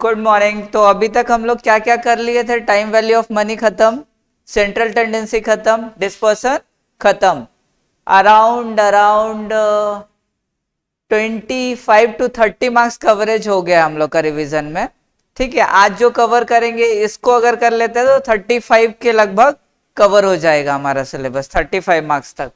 Good morning. तो अभी तक हम लोग क्या क्या कर लिए थे? टाइम वैल्यू ऑफ मनी खत्म, सेंट्रल टेंडेंसी खत्म, डिस्पर्सन खत्म। Around around 25 to 30 marks coverage हो गया हम लोग का रिवीजन में। ठीक है, आज जो कवर करेंगे इसको अगर कर लेते हैं तो 35 के लगभग कवर हो जाएगा हमारा सिलेबस, 35 मार्क्स तक।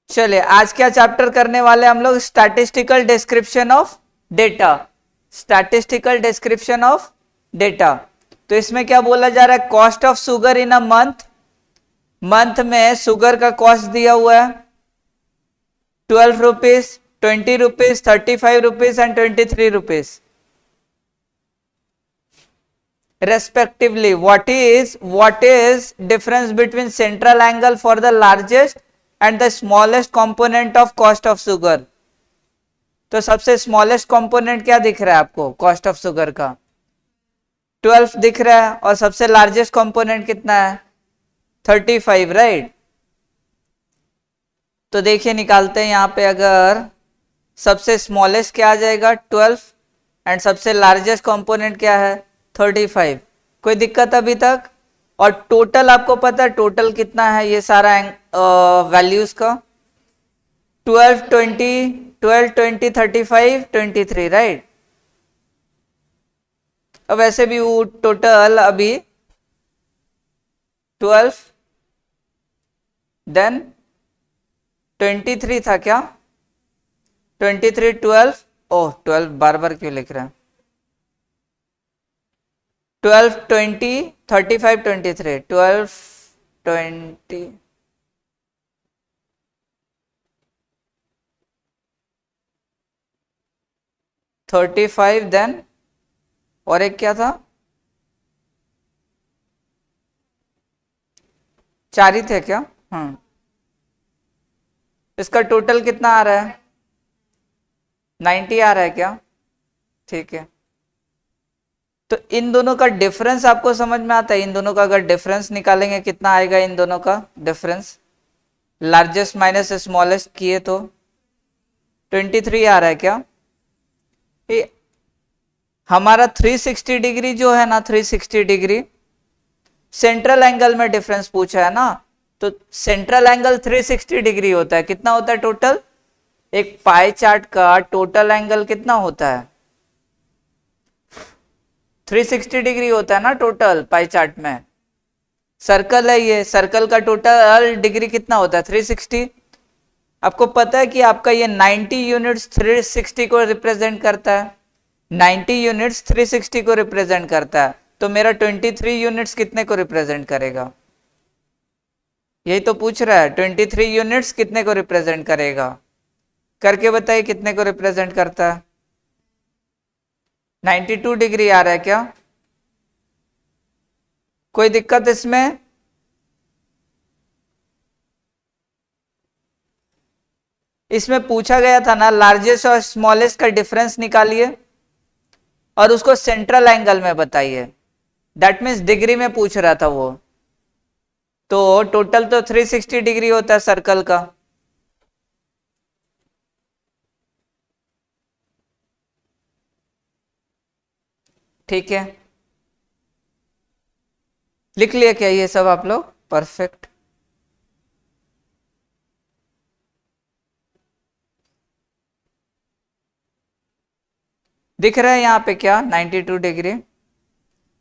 चलिए आज क्या चैप्टर करने वाले हम लोग? Statistical description of data. Statistical description of data. तो इसमें क्या बोला जा रहा है? Cost of sugar in a month. Month में शुगर का कॉस्ट दिया हुआ है 12 rupees, 20 rupees, 35 rupees and 23 rupees respectively. What is difference between central angle for the largest and the smallest component of cost of sugar? तो सबसे smallest component क्या दिख रहा है आपको कॉस्ट ऑफ शुगर का? 12 दिख रहा है। और सबसे लार्जेस्ट कंपोनेंट कितना है? 35, राइट। तो देखिए निकालते हैं यहां पे। अगर सबसे स्मॉलेस्ट क्या आ जाएगा? 12 एंड सबसे लार्जेस्ट कंपोनेंट क्या है? 35। कोई दिक्कत अभी तक? और टोटल आपको पता है टोटल कितना है ये सारा वैल्यूज का? 12, 20, 35, 23, राइट। अब वैसे भी वो टोटल अभी 12 देन 23 था क्या? 23, 12, ओह 12 बार बार क्यों लिख रहे हैं? 12, 20, 35, 23, 12, 20, 35 देन और एक क्या था? 4 ही थे क्या? इसका टोटल कितना आ रहा है? 90 आ रहा है क्या? ठीक है। तो इन दोनों का डिफरेंस आपको समझ में आता है? इन दोनों का अगर डिफरेंस निकालेंगे कितना आएगा? इन दोनों का डिफरेंस लार्जेस्ट माइनस स्मॉलेस्ट किए तो 23 आ रहा है क्या? ये हमारा 360 डिग्री जो है ना, 360 डिग्री सेंट्रल एंगल में डिफरेंस पूछा है ना। तो सेंट्रल एंगल 360 डिग्री होता है। कितना होता है टोटल? एक पाई चार्ट का टोटल एंगल कितना होता है? 360 डिग्री होता है ना टोटल पाई चार्ट में। सर्कल है ये, सर्कल का टोटल डिग्री कितना होता है? 360। आपको पता है कि आपका ये 90 यूनिट्स 360 को रिप्रेजेंट करता है। 90 यूनिट्स 360 को रिप्रेजेंट करता है। तो मेरा 23 यूनिट्स कितने को रिप्रेजेंट करेगा? यही तो पूछ रहा है। 23 यूनिट्स कितने को रिप्रेजेंट करेगा? करके बताइए कितने को रिप्रेजेंट करता है? 92 डिग्री आ रहा है क्या? कोई दिक्कत इसमें? इसमें पूछा गया था ना लार्जेस्ट और स्मॉलेस्ट का डिफरेंस निकालिए और उसको सेंट्रल एंगल में बताइए। दैट मीन्स डिग्री में पूछ रहा था वो। तो टोटल तो 360 डिग्री होता है सर्कल का। ठीक है, लिख लिया क्या ये सब आप लोग? परफेक्ट। दिख रहा है यहाँ पे क्या? 92 डिग्री।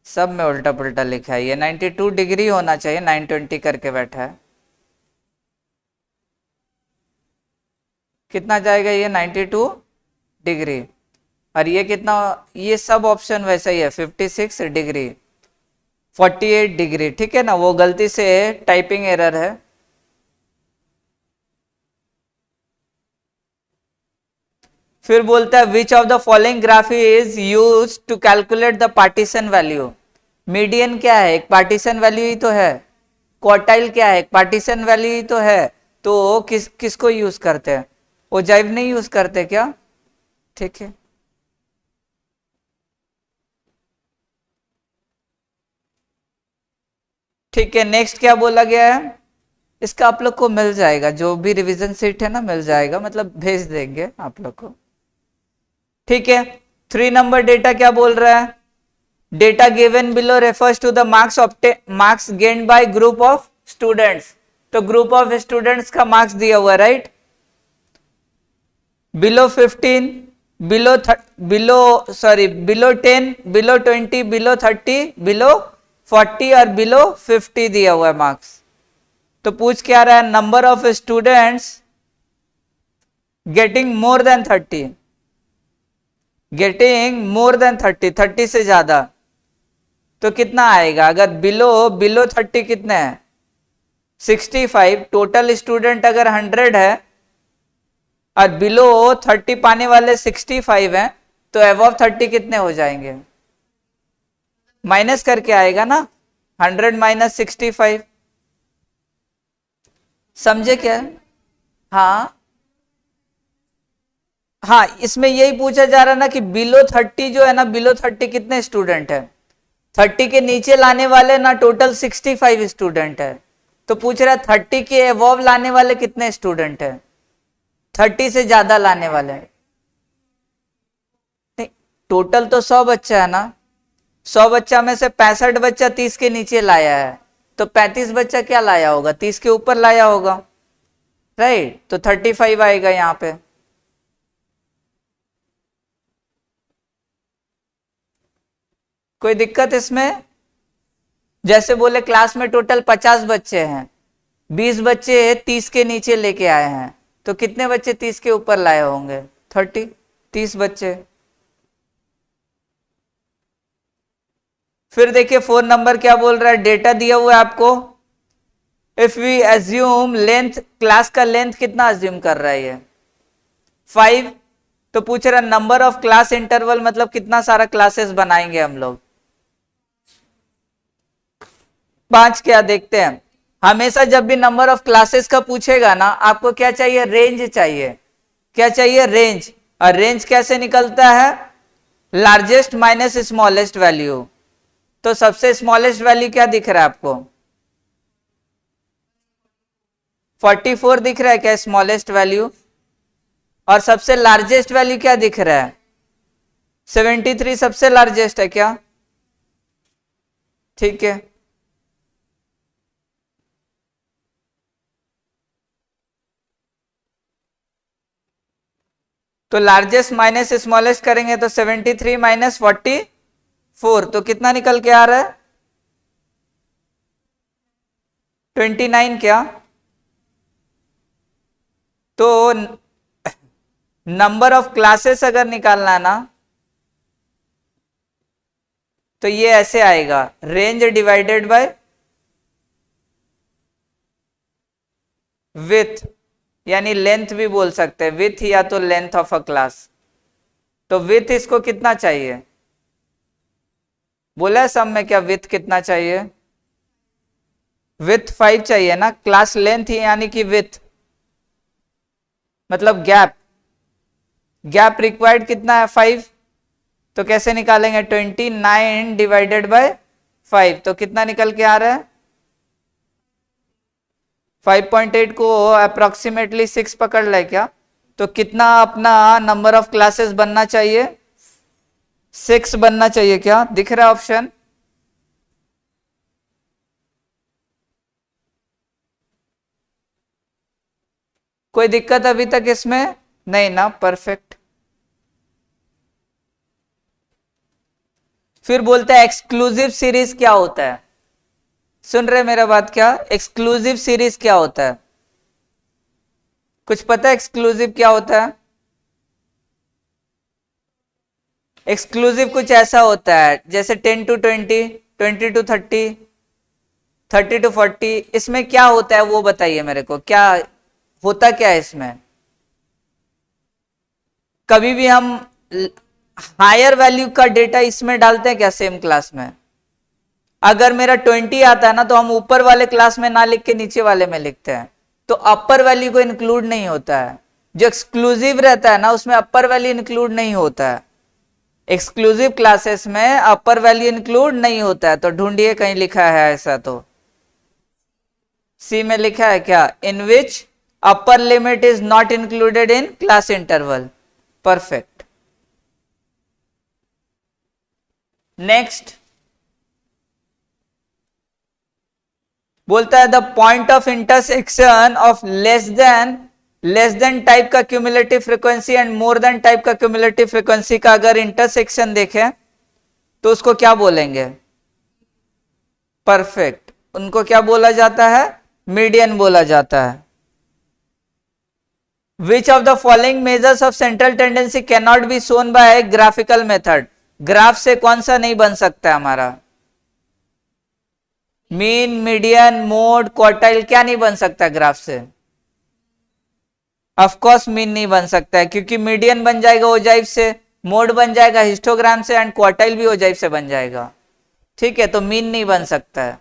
सब में उल्टा पुल्टा लिखा है। ये 92 डिग्री होना चाहिए, 920 करके बैठा है। कितना जाएगा ये? 92 डिग्री। और ये कितना? ये सब ऑप्शन वैसा ही है। 56 डिग्री, 48 डिग्री। ठीक है ना, वो गलती से टाइपिंग एरर है। फिर बोलता है which of the following graph is use to calculate the partition value. Median क्या है? एक पार्टीशन वैल्यू ही तो है। क्वार्टाइल क्या है? एक पार्टीशन वैल्यू ही तो है। तो किसको यूज करते हैं? ओजाइव नहीं यूज करते क्या? ठीक है, ठीक है। नेक्स्ट क्या बोला गया है? इसका आप लोग को मिल जाएगा, जो भी रिवीजन सीट है ना मिल जाएगा, मतलब भेज देंगे आप लोग को। ठीक है। 3 नंबर डेटा क्या बोल रहा है? Data given below refers to the marks gained by group of students. तो ग्रुप ऑफ स्टूडेंट्स का मार्क्स दिया हुआ, right? Below 15, below 10, below 20, below 30, below 40 और बिलो 50 दिया हुआ है मार्क्स। तो पूछ क्या रहा है? Number of students getting more than 30, getting more than 30, 30 से ज्यादा, तो कितना आएगा? अगर बिलो 30 कितने हैं? 65। टोटल स्टूडेंट अगर 100 है और बिलो 30 पाने वाले 65 हैं, तो अबव 30 कितने हो जाएंगे? माइनस करके आएगा ना, 100 माइनस 65। समझे क्या? हाँ हाँ, इसमें यही पूछा जा रहा है ना कि बिलो 30 जो है ना, बिलो 30 कितने स्टूडेंट है? 30 के नीचे लाने वाले ना टोटल 65 स्टूडेंट है। तो पूछ रहा है 30 के अबव लाने वाले कितने स्टूडेंट है? 30 से ज्यादा लाने वाले नहीं, टोटल तो 100 बच्चा है ना। 100 बच्चा में से 65 बच्चा 30 के नीचे लाया है, तो 35 बच्चा क्या लाया होगा? 30 के ऊपर लाया होगा, राइट? तो 35 आएगा यहां पे। कोई दिक्कत इसमें? जैसे बोले क्लास में टोटल 50 बच्चे हैं, 20 बच्चे 30 के नीचे लेके आए हैं, तो कितने बच्चे 30 के ऊपर लाए होंगे? 30 बच्चे। फिर देखिए 4 नंबर क्या बोल रहा है? डेटा दिया हुआ है आपको। If we assume length, class का लेंथ कितना एज्यूम कर रहा है ये? 5। तो पूछ रहा नंबर ऑफ क्लास इंटरवल, मतलब कितना सारा क्लासेस बनाएंगे हम लोग? 5। क्या देखते हैं, हमेशा जब भी नंबर ऑफ क्लासेस का पूछेगा ना, आपको क्या चाहिए? रेंज चाहिए। क्या चाहिए? रेंज। और रेंज कैसे निकलता है? Largest minus smallest value. तो सबसे स्मॉलेस्ट वैल्यू क्या दिख रहा है आपको? 44 दिख रहा है क्या स्मॉलेस्ट वैल्यू? और सबसे लार्जेस्ट वैल्यू क्या दिख रहा है? 73 सबसे लार्जेस्ट है क्या? ठीक है। तो लार्जेस्ट माइनस स्मॉलेस्ट करेंगे तो 73 माइनस 44, तो कितना निकल के आ रहा है? 29 क्या? तो नंबर ऑफ क्लासेस अगर निकालना ना, तो ये ऐसे आएगा, रेंज डिवाइडेड बाय विथ, यानी लेंथ भी बोल सकते हैं, विथ या तो लेंथ ऑफ अ क्लास। तो विथ इसको कितना चाहिए? बोला है सब में क्या विथ कितना चाहिए? विथ 5 चाहिए ना, क्लास लेंथ ही यानी कि विथ मतलब गैप। गैप रिक्वायर्ड कितना है? 5। तो कैसे निकालेंगे? 29 डिवाइडेड बाय 5, तो कितना निकल के आ रहा है? 5.8 को अप्रोक्सीमेटली 6 पकड़ ले क्या? तो कितना अपना नंबर ऑफ क्लासेस बनना चाहिए? 6 बनना चाहिए क्या? दिख रहा है ऑप्शन? कोई दिक्कत अभी तक इसमें नहीं ना? परफेक्ट। फिर बोलते हैं एक्सक्लूसिव सीरीज क्या होता है? सुन रहे मेरा बात? क्या एक्सक्लूसिव सीरीज क्या होता है? कुछ पता है एक्सक्लूसिव क्या होता है? एक्सक्लूसिव कुछ ऐसा होता है जैसे 10 टू 20, 20 टू 30, 30 टू 40, इसमें क्या होता है वो बताइए मेरे को, क्या होता क्या है इसमें? कभी भी हम हायर वैल्यू का डेटा इसमें डालते हैं क्या सेम क्लास में? अगर मेरा 20 आता है ना, तो हम ऊपर वाले क्लास में ना लिख के नीचे वाले में लिखते हैं, तो अपर वैल्यू को इंक्लूड नहीं होता है। जो एक्सक्लूसिव रहता है ना, उसमें अपर वैल्यू इंक्लूड नहीं होता है। एक्सक्लूसिव क्लासेस में अपर वैल्यू इंक्लूड नहीं होता है। तो ढूंढिए कहीं लिखा है ऐसा तो। सी में लिखा है क्या? In which upper limit is not included in class interval. Perfect. Next बोलता है the point of intersection of less than type का cumulative frequency and more than type का क्यूमुलेटिव फ्रीक्वेंसी का अगर इंटरसेक्शन देखें तो उसको क्या बोलेंगे? परफेक्ट, उनको क्या बोला जाता है? मीडियन बोला जाता है। Which of the following measures of central tendency can not be shown by graphical method? Graph से कौन सा नहीं बन सकता है हमारा? मीन, मीडियन, मोड, क्वार्टाइल, क्या नहीं बन सकता ग्राफ से? ऑफ कोर्स मीन नहीं बन सकता है, क्योंकि मीडियन बन जाएगा ओजाइव से, मोड बन जाएगा हिस्टोग्राम से एंड क्वार्टाइल भी ओजाइव से बन जाएगा। ठीक है, तो मीन नहीं बन सकता है।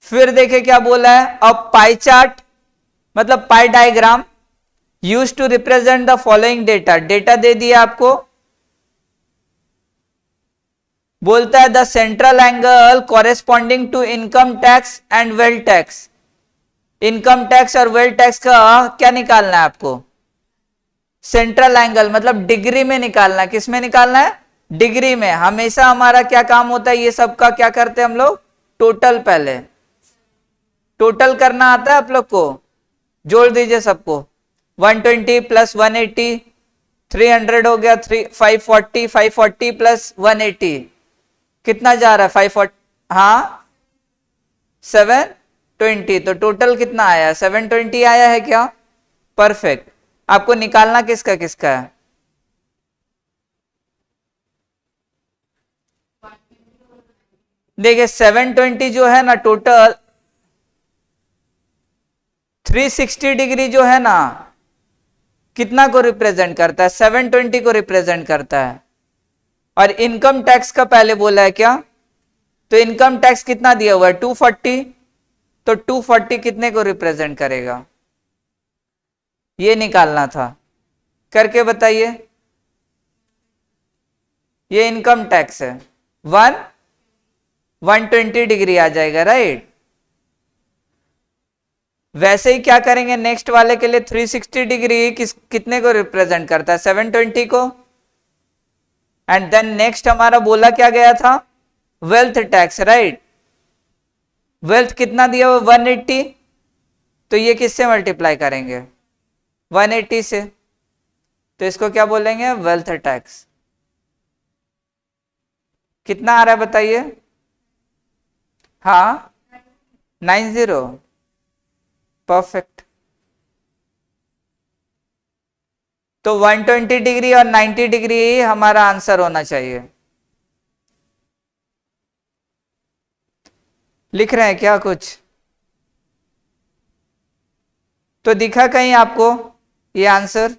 फिर देखे क्या बोला है, अब पाई चार्ट मतलब pie diagram use to represent the following data. Data दे दिया आपको, बोलता है the central angle corresponding to income tax and wealth tax. Income tax और वेल्थ टैक्स का क्या निकालना है आपको? सेंट्रल एंगल मतलब डिग्री में निकालना है। किस में निकालना है? डिग्री में। हमेशा हमारा क्या काम होता है, ये सब का क्या करते हैं हम लोग? टोटल, पहले टोटल करना आता है आप लोग को? जोड़ दीजिए सबको, 120 प्लस 180 300 हो गया, 540 540 प्लस 180 कितना जा रहा है? 540, हाँ 720, तो टोटल कितना आया? 720 आया है क्या? परफेक्ट। आपको निकालना किसका किसका है? देखिए 720 जो है ना टोटल, 360 डिग्री जो है ना कितना को रिप्रेजेंट करता है? 720 को रिप्रेजेंट करता है। और इनकम टैक्स का पहले बोला है क्या? तो इनकम टैक्स कितना दिया हुआ है? 240, तो 240 कितने को रिप्रेजेंट करेगा? ये निकालना था, करके बताइए। ये इनकम टैक्स है, 120 डिग्री आ जाएगा, राइट। वैसे ही क्या करेंगे नेक्स्ट वाले के लिए, 360 डिग्री कितने को रिप्रेजेंट करता है? 720 को। एंड देन नेक्स्ट हमारा बोला क्या गया था? Wealth tax, right. वेल्थ कितना दिया हुआ? 180, तो ये किससे मल्टीप्लाई करेंगे? 180 से, तो इसको क्या बोलेंगे? Wealth tax. कितना आ रहा है बताइए? हाँ 90, परफेक्ट। तो 120 डिग्री और 90 डिग्री हमारा आंसर होना चाहिए। लिख रहे हैं क्या कुछ? तो दिखा कहीं आपको ये आंसर?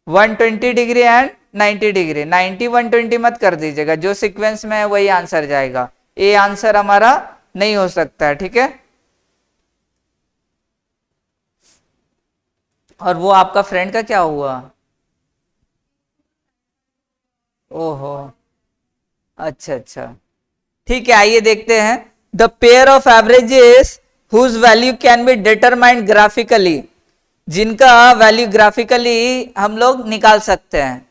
120 डिग्री एंड 90 डिग्री, 90 120 मत कर दीजिएगा, जो सीक्वेंस में है वही आंसर जाएगा। ये आंसर हमारा नहीं हो सकता है, ठीक है। और वो आपका फ्रेंड का क्या हुआ? ओहो, अच्छा अच्छा, ठीक है। आइए देखते हैं, the pair of averages whose value can be determined graphically, जिनका वैल्यू ग्राफिकली हम लोग निकाल सकते हैं।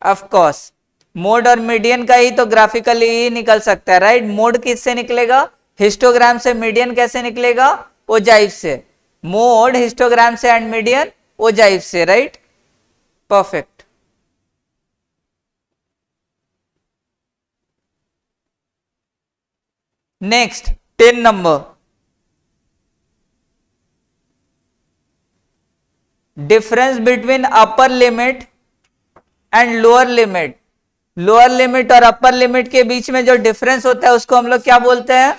ऑफ कोर्स मोड और मीडियन का ही तो ग्राफिकली ही निकल सकता है, राइट। मोड किससे निकलेगा? हिस्टोग्राम से। मीडियन कैसे निकलेगा? ओजाइव से। मोड हिस्टोग्राम से एंड मीडियन ओजाइव से, right. Perfect. Next 10 number, difference between upper limit and lower limit. Lower limit और अपर लिमिट के बीच में जो डिफरेंस होता है उसको हम लोग क्या बोलते हैं?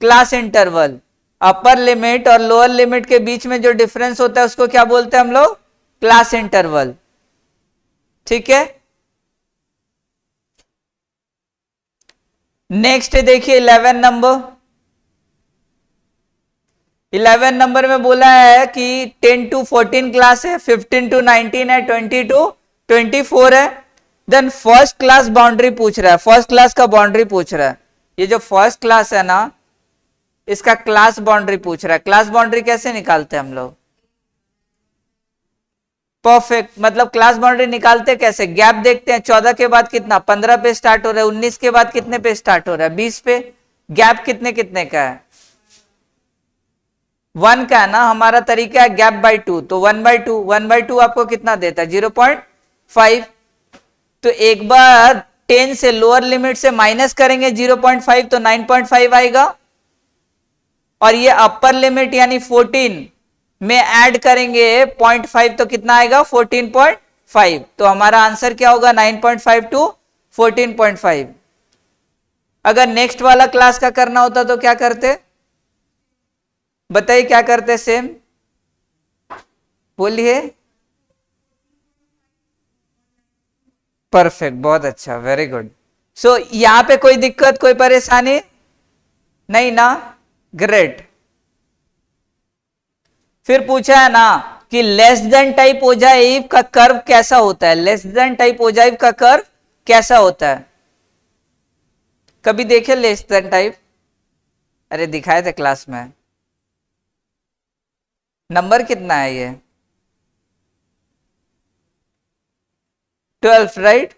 Class interval. अपर लिमिट और लोअर लिमिट के बीच में जो डिफरेंस होता है उसको क्या बोलते हैं हम लोग? क्लास इंटरवल, ठीक है। नेक्स्ट देखिए 11 नंबर। 11 नंबर में बोला है कि 10 to 14 क्लास है, 15 to 19 है, 20 to 24 है। देन फर्स्ट क्लास बाउंड्री पूछ रहा है, फर्स्ट क्लास का बाउंड्री पूछ रहा है। ये जो फर्स्ट क्लास है ना, इसका क्लास बाउंड्री पूछ रहा है। क्लास बाउंड्री कैसे निकालते हैं हम लोग? परफेक्ट, मतलब क्लास बाउंड्री निकालते कैसे? गैप देखते हैं, 14 के बाद कितना, 15 पे स्टार्ट हो रहा है, 19 के बाद कितने पे स्टार्ट हो रहा है, 20 पे। गैप कितने कितने का है? 1 का है ना, हमारा तरीका है गैप बाई 2, तो 1/2, 1/2 आपको कितना देता है? 0.5। तो एक बार 10 से लोअर लिमिट से माइनस करेंगे 0.5 तो 9.5 आएगा, और ये अपर लिमिट यानी 14 में ऐड करेंगे 0.5 तो कितना आएगा? 14.5। तो हमारा आंसर क्या होगा? 9.5 टू 14.5। अगर नेक्स्ट वाला क्लास का करना होता तो क्या करते? बताइए क्या करते? सेम बोलिए। परफेक्ट, बहुत अच्छा, वेरी गुड। सो यहां पे कोई दिक्कत, कोई परेशानी नहीं ना? ग्रेट। फिर पूछा है ना कि लेस देन टाइप ओजाइव का कर्व कैसा होता है? लेस देन टाइप ओजाइव का कर्व कैसा होता है? कभी देखे लेस देन टाइप? अरे दिखाए थे क्लास में। नंबर कितना है ये? 12, राइट?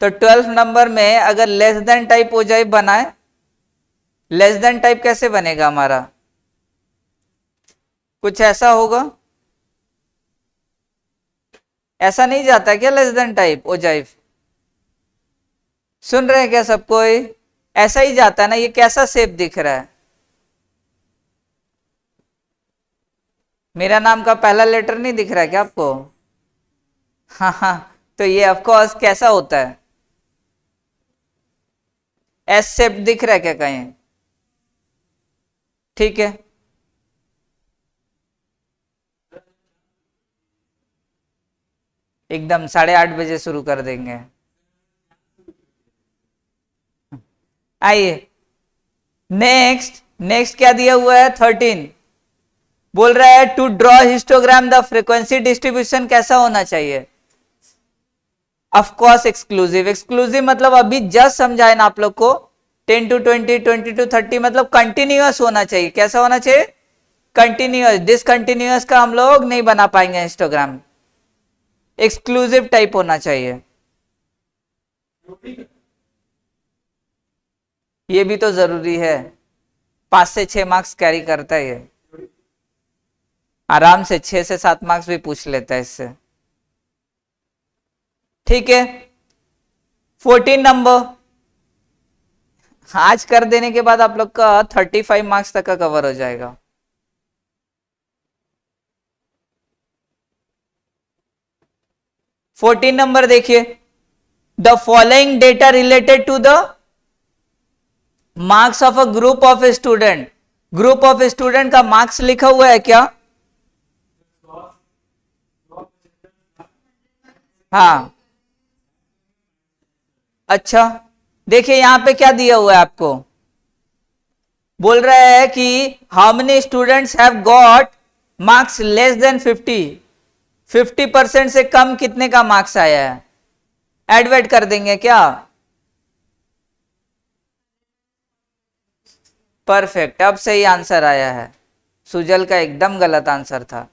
तो 12 नंबर में अगर लेस देन टाइप ओजाइव बनाए, लेस देन टाइप कैसे बनेगा हमारा? कुछ ऐसा होगा। ऐसा नहीं जाता क्या लेस देन टाइप ओजाइव? सुन रहे हैं क्या सब कोई? ऐसा ही जाता है ना? ये कैसा शेप दिख रहा है? मेरा नाम का पहला लेटर नहीं दिख रहा है क्या आपको? हाँ हाँ, तो ये ऑफ कोर्स कैसा होता है? एस शेप दिख रहा है क्या कहीं? ठीक है, एकदम 8:30 शुरू कर देंगे। आइए नेक्स्ट, नेक्स्ट क्या दिया हुआ है? 13 बोल रहा है to draw histogram the frequency distribution कैसा होना चाहिए? Of course exclusive. एक्सक्लूसिव मतलब अभी जस्ट समझाए ना आप लोग को, 10 to 20, 20 to 30 मतलब कंटिन्यूअस होना चाहिए। कैसा होना चाहिए? कंटिन्यूअस। डिसकंटिन्यूअस का हम लोग नहीं बना पाएंगे हिस्टोग्राम। एक्सक्लूसिव टाइप होना चाहिए। ये भी तो जरूरी है, 5 से 6 मार्क्स कैरी करता है ये, आराम से 6 से 7 मार्क्स भी पूछ लेता है इससे। ठीक है, 14 नंबर आज कर देने के बाद आप लोग का 35 मार्क्स तक का कवर हो जाएगा। फोर्टीन नंबर देखिए, the following data related to the marks of a group of student. Group of student का मार्क्स लिखा हुआ है क्या? हाँ, अच्छा देखिए यहां पे क्या दिया हुआ है आपको, बोल रहा है कि how many students have got marks less than 50। 50% से कम कितने का मार्क्स आया है? एडवेट कर देंगे क्या? परफेक्ट, अब सही आंसर आया है। सुजल का एकदम गलत आंसर था।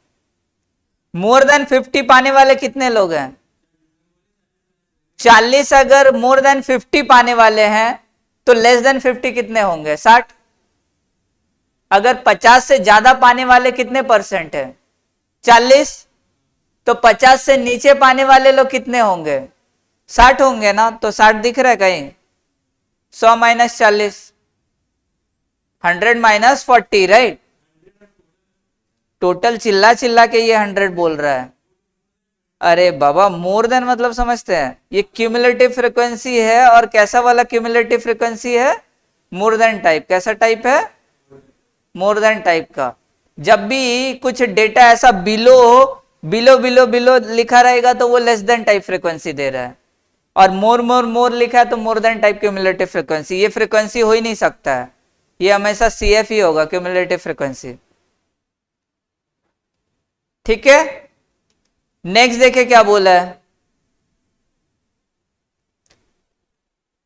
मोर देन 50 पाने वाले कितने लोग हैं? 40। अगर मोर देन 50 पाने वाले हैं तो लेस देन 50 कितने होंगे? 60। अगर 50 से ज्यादा पाने वाले कितने परसेंट है? 40। तो 50 से नीचे पाने वाले लोग कितने होंगे? 60 होंगे ना? तो 60 दिख रहा है कहीं? 100 माइनस 40, 100 माइनस 40, राइट? टोटल चिल्ला चिल्ला के ये 100 बोल रहा है। अरे बाबा, मोर देन मतलब समझते हैं, ये क्यूमुलेटिव फ्रीक्वेंसी है। और कैसा वाला क्यूमुलेटिव फ्रीक्वेंसी है? More than type. कैसा टाइप है? मोर देन टाइप का। जब भी कुछ डेटा ऐसा बिलो बिलो बिलो बिलो लिखा रहेगा तो वो लेस देन टाइप फ्रीक्वेंसी दे रहा है, और मोर मोर मोर लिखा है तो मोर देन टाइप क्यूमुलेटिव फ्रीक्वेंसी। ये फ्रीक्वेंसी हो ही नहीं सकता है, ये हमेशा CF ही होगा, क्यूमुलेटिव फ्रीक्वेंसी। ठीक है, नेक्स्ट देखे क्या बोला है,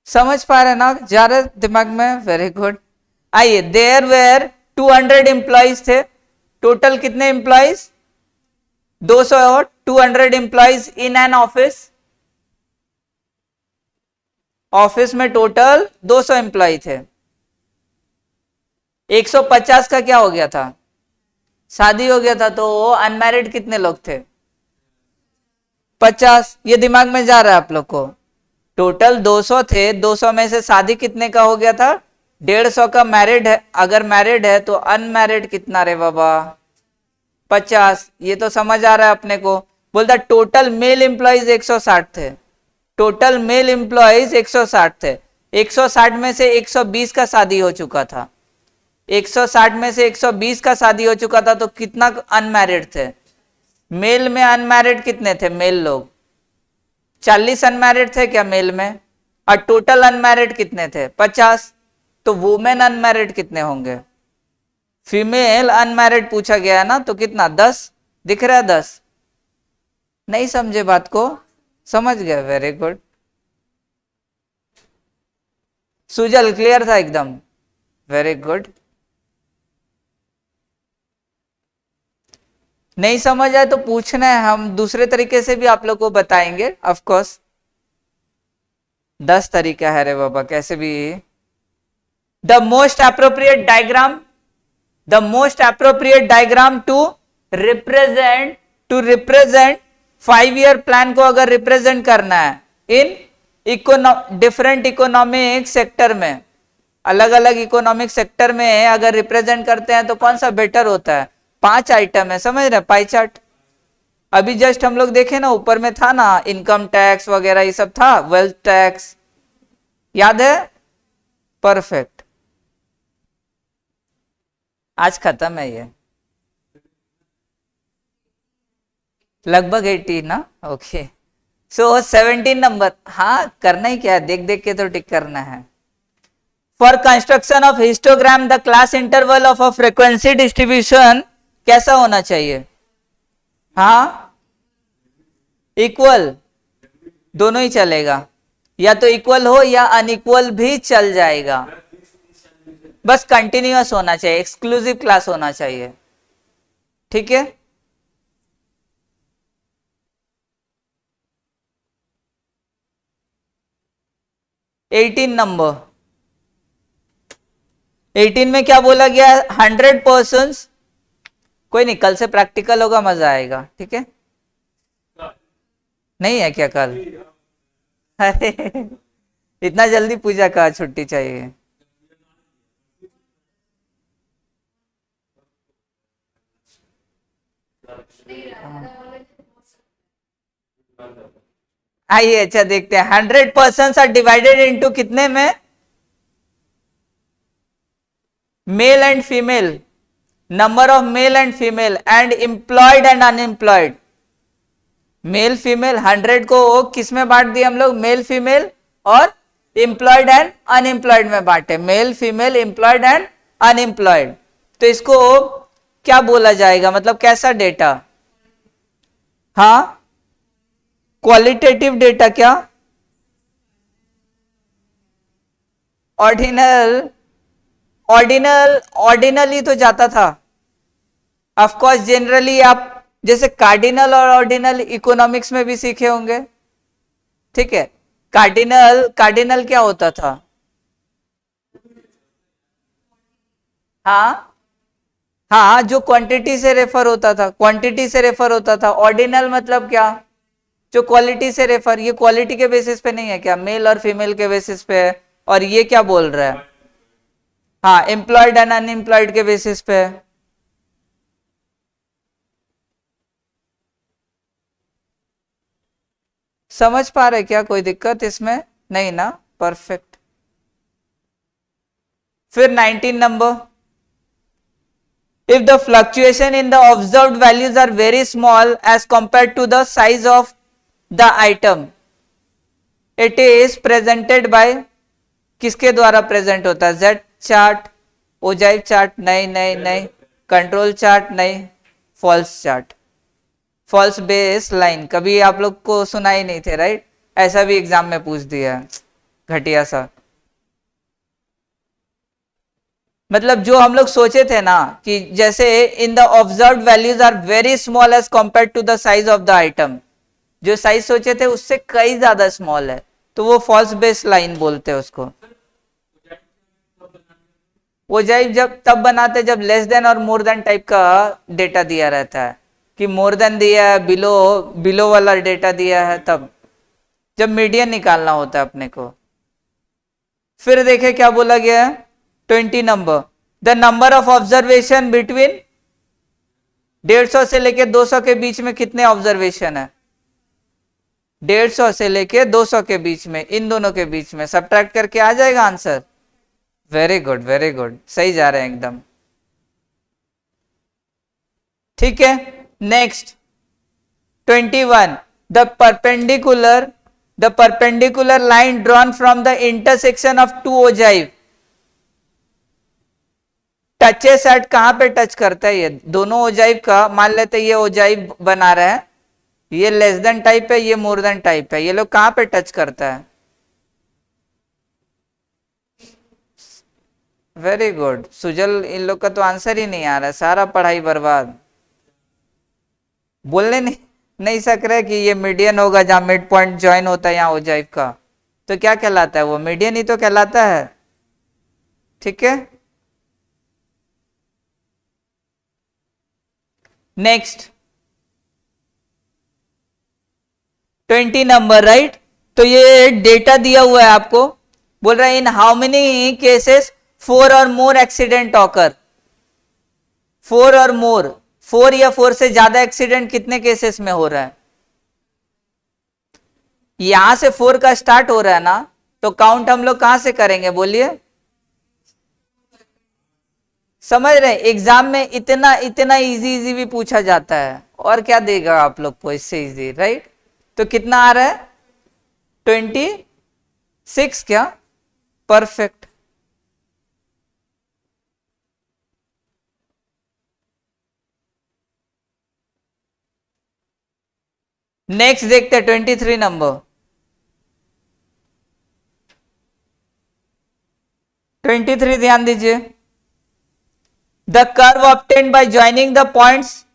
समझ पा रहे ना? जा रहे दिमाग में? Very good. आइए, देयर वेर 200 एम्प्लॉइज थे, टोटल कितने एम्प्लॉइज 200 और 200 employees in an office, office में टोटल 200 एम्प्लॉय थे। 150 का क्या हो गया था, शादी हो गया था, तो अनमैरिड कितने लोग थे 50। ये दिमाग में जा रहा है आप लोग को। टोटल 200 थे, 200 में से शादी कितने का हो गया था 150 का मैरिड है, अगर मैरिड है तो अनमैरिड कितना रे बाबा 50। ये तो समझ आ रहा है अपने को। बोलता टोटल मेल एम्प्लॉइज 160 थे, टोटल मेल एम्प्लॉइज 160 थे, 160 में से 120 का शादी हो चुका था, 160 में से 120 का शादी हो चुका था, तो कितना अनमैरिड थे, मेल में अनमैरिड कितने थे, मेल लोग 40 अनमैरिड थे क्या मेल में, और टोटल अनमैरिड कितने थे 50, तो वुमेन अनमैरिड कितने होंगे, फीमेल अनमैरिड पूछा गया है ना, तो कितना 10 दिख रहा है 10। नहीं समझे बात को, समझ गया, वेरी गुड। सुजल क्लियर था एकदम, वेरी गुड। नहीं समझ आए तो पूछना है, हम दूसरे तरीके से भी आप लोग को बताएंगे ऑफ कोर्स। 10 तरीका है रे बाबा, कैसे भी। The most appropriate diagram, the most appropriate diagram to represent 5 year plan को अगर रिप्रेजेंट करना है इन डिफरेंट इकोनॉमिक सेक्टर में, अलग अलग इकोनॉमिक सेक्टर में अगर रिप्रेजेंट करते हैं तो कौन सा बेटर होता है। 5 आइटम है, समझ रहे, पाई चार्ट। अभी जस्ट हम लोग देखे ना, ऊपर में था ना इनकम टैक्स वगैरह ये सब था, वेल्थ टैक्स, याद है, परफेक्ट। आज खत्म है ये, लगभग 80 ना, ओके। सो 17 नंबर, हाँ करना ही क्या है, देख देख के तो टिक करना है। For construction of histogram the class interval of a frequency distribution कैसा होना चाहिए, हाँ इक्वल, दोनों ही चलेगा, या तो इक्वल हो या अनइक्वल भी चल जाएगा, बस कंटिन्यूअस होना चाहिए, एक्सक्लूसिव क्लास होना चाहिए, ठीक है। एटीन नंबर, 18 में क्या बोला गया, 100%। कोई नहीं, कल से प्रैक्टिकल होगा, मजा आएगा, ठीक है। नहीं है क्या कल, अरे इतना जल्दी पूजा का छुट्टी चाहिए। आइए अच्छा देखते हैं, 100% आर डिवाइडेड इनटू कितने में, male and female, number of male and female and employed and unemployed. Male female 100 को किस में बांट दिए हम लोग, मेल फीमेल और एम्प्लॉयड एंड अनएम्प्लॉयड में बांटे, male female employed and unemployed. तो इसको क्या बोला जाएगा, मतलब कैसा डेटा, हाँ क्वालिटेटिव डेटा, क्या ऑर्डिनल, ऑर्डिनली तो जाता था, ऑफ कोर्स जनरली आप जैसे कार्डिनल और ऑर्डिनल इकोनॉमिक्स में भी सीखे होंगे, ठीक है। कार्डिनल क्या होता था, हाँ हाँ जो क्वांटिटी से रेफर होता था, क्वांटिटी से रेफर होता था। ऑर्डिनल मतलब क्या, जो क्वालिटी से रेफर, ये क्वालिटी के बेसिस पे नहीं है क्या, मेल और फीमेल के बेसिस पे है। और ये क्या बोल रहा है, हाँ एम्प्लॉयड एंड अनएम्प्लॉयड के बेसिस पे है। समझ पा रहे क्या, कोई दिक्कत इसमें नहीं ना, परफेक्ट। फिर 19 number, if the fluctuation in the observed values are very small as compared to the size of the item, it is presented by, किसके द्वारा प्रेजेंट होता है, जेड चार्ट, ओजाइव चार्ट, नहीं नहीं नहीं, कंट्रोल चार्ट नहीं, false chart, false base line, कभी आप लोग को सुना ही नहीं थे, राइट, ऐसा भी एग्जाम में पूछ दिया, घटिया सा। मतलब जो हम लोग सोचे थे ना कि जैसे in the observed values are very small as compare to the size of the item, जो साइज सोचे थे उससे कई ज्यादा स्मॉल है, तो वो फॉल्स बेस लाइन बोलते हैं उसको। वो जब तब बनाते जब लेस देन और मोर देन टाइप का डेटा दिया रहता है, कि मोर देन दिया है, बिलो बिलो वाला डेटा दिया है, तब जब मीडियन निकालना होता है अपने को। फिर देखे क्या बोला गया है, 20 number, the number of observation between 150 से लेके 200 के बीच में कितने ऑब्जर्वेशन है, 150 से लेके 200 के बीच में, इन दोनों के बीच में सब्ट्रैक्ट करके आ जाएगा answer. Very good very good, सही जा रहे हैं एकदम। ठीक है, next 21, the perpendicular line drawn from the intersection of two ogive touches at, कहां पे टच करता है ये दोनों ओजाइव का, मान लेते ये ओजाइव बना रहे हैं, ये लेस देन टाइप है, ये मोर देन टाइप है, ये लोग कहां पे टच करता है। वेरी गुड सुजल, इन लोग का तो आंसर ही नहीं आ रहा है, सारा पढ़ाई बर्बाद। बोलने नहीं सक रहे कि ये मीडियन होगा जहां मिड पॉइंट ज्वाइन होता है यहाँ ओजाइव का, तो क्या कहलाता है वो, मीडियन ही तो कहलाता है। ठीक है, नेक्स्ट 20 नंबर, राइट। तो ये डेटा दिया हुआ है आपको, बोल रहा है इन हाउ मेनी केसेस 4 और मोर एक्सीडेंट ऑकर, 4 और मोर, 4 या 4 से ज्यादा एक्सीडेंट कितने केसेस में हो रहा है। यहां से 4 का स्टार्ट हो रहा है ना, तो काउंट हम लोग कहां से करेंगे बोलिए। समझ रहे, एग्जाम में इतना इतना इजी इजी भी पूछा जाता है, और क्या देगा आप लोग को इससे इजी, राइट। तो कितना आ रहा है 26, क्या, परफेक्ट। नेक्स्ट देखते हैं 23 नंबर, 23 ध्यान दीजिए, the curve obtained by joining the points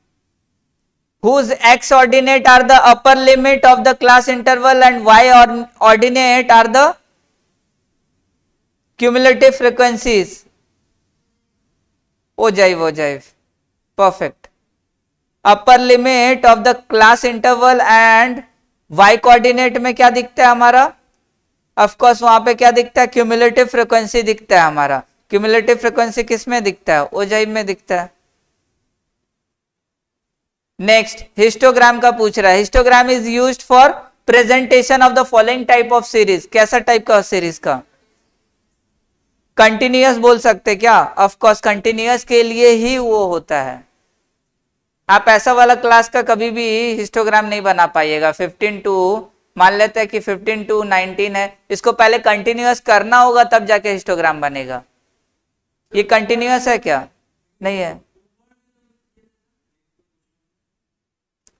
whose x ordinate are the upper limit of the class interval and y ordinate are the cumulative frequencies, ojive, perfect। upper limit of the class interval and y coordinate में क्या दिखता है हमारा, of course वहां पे क्या दिखता है, क्यूमुलेटिव फ्रीक्वेंसी दिखता है हमारा। क्यूमुलेटिव फ्रीक्वेंसी किस में दिखता है, ओजाइव में दिखता है। नेक्स्ट हिस्टोग्राम का पूछ रहा है, histogram is used for presentation of the following type of series, कैसा टाइप का सीरीज का, कंटिन्यूअस बोल सकते क्या, ऑफ कोर्स कंटिन्यूअस के लिए ही वो होता है। आप ऐसा वाला क्लास का कभी भी हिस्टोग्राम नहीं बना पाइएगा। 15 टू मान लेते हैं कि 15 टू 19 है, इसको पहले कंटिन्यूअस करना होगा तब जाके हिस्टोग्राम बनेगा। ये कंटिन्यूअस है क्या, नहीं है।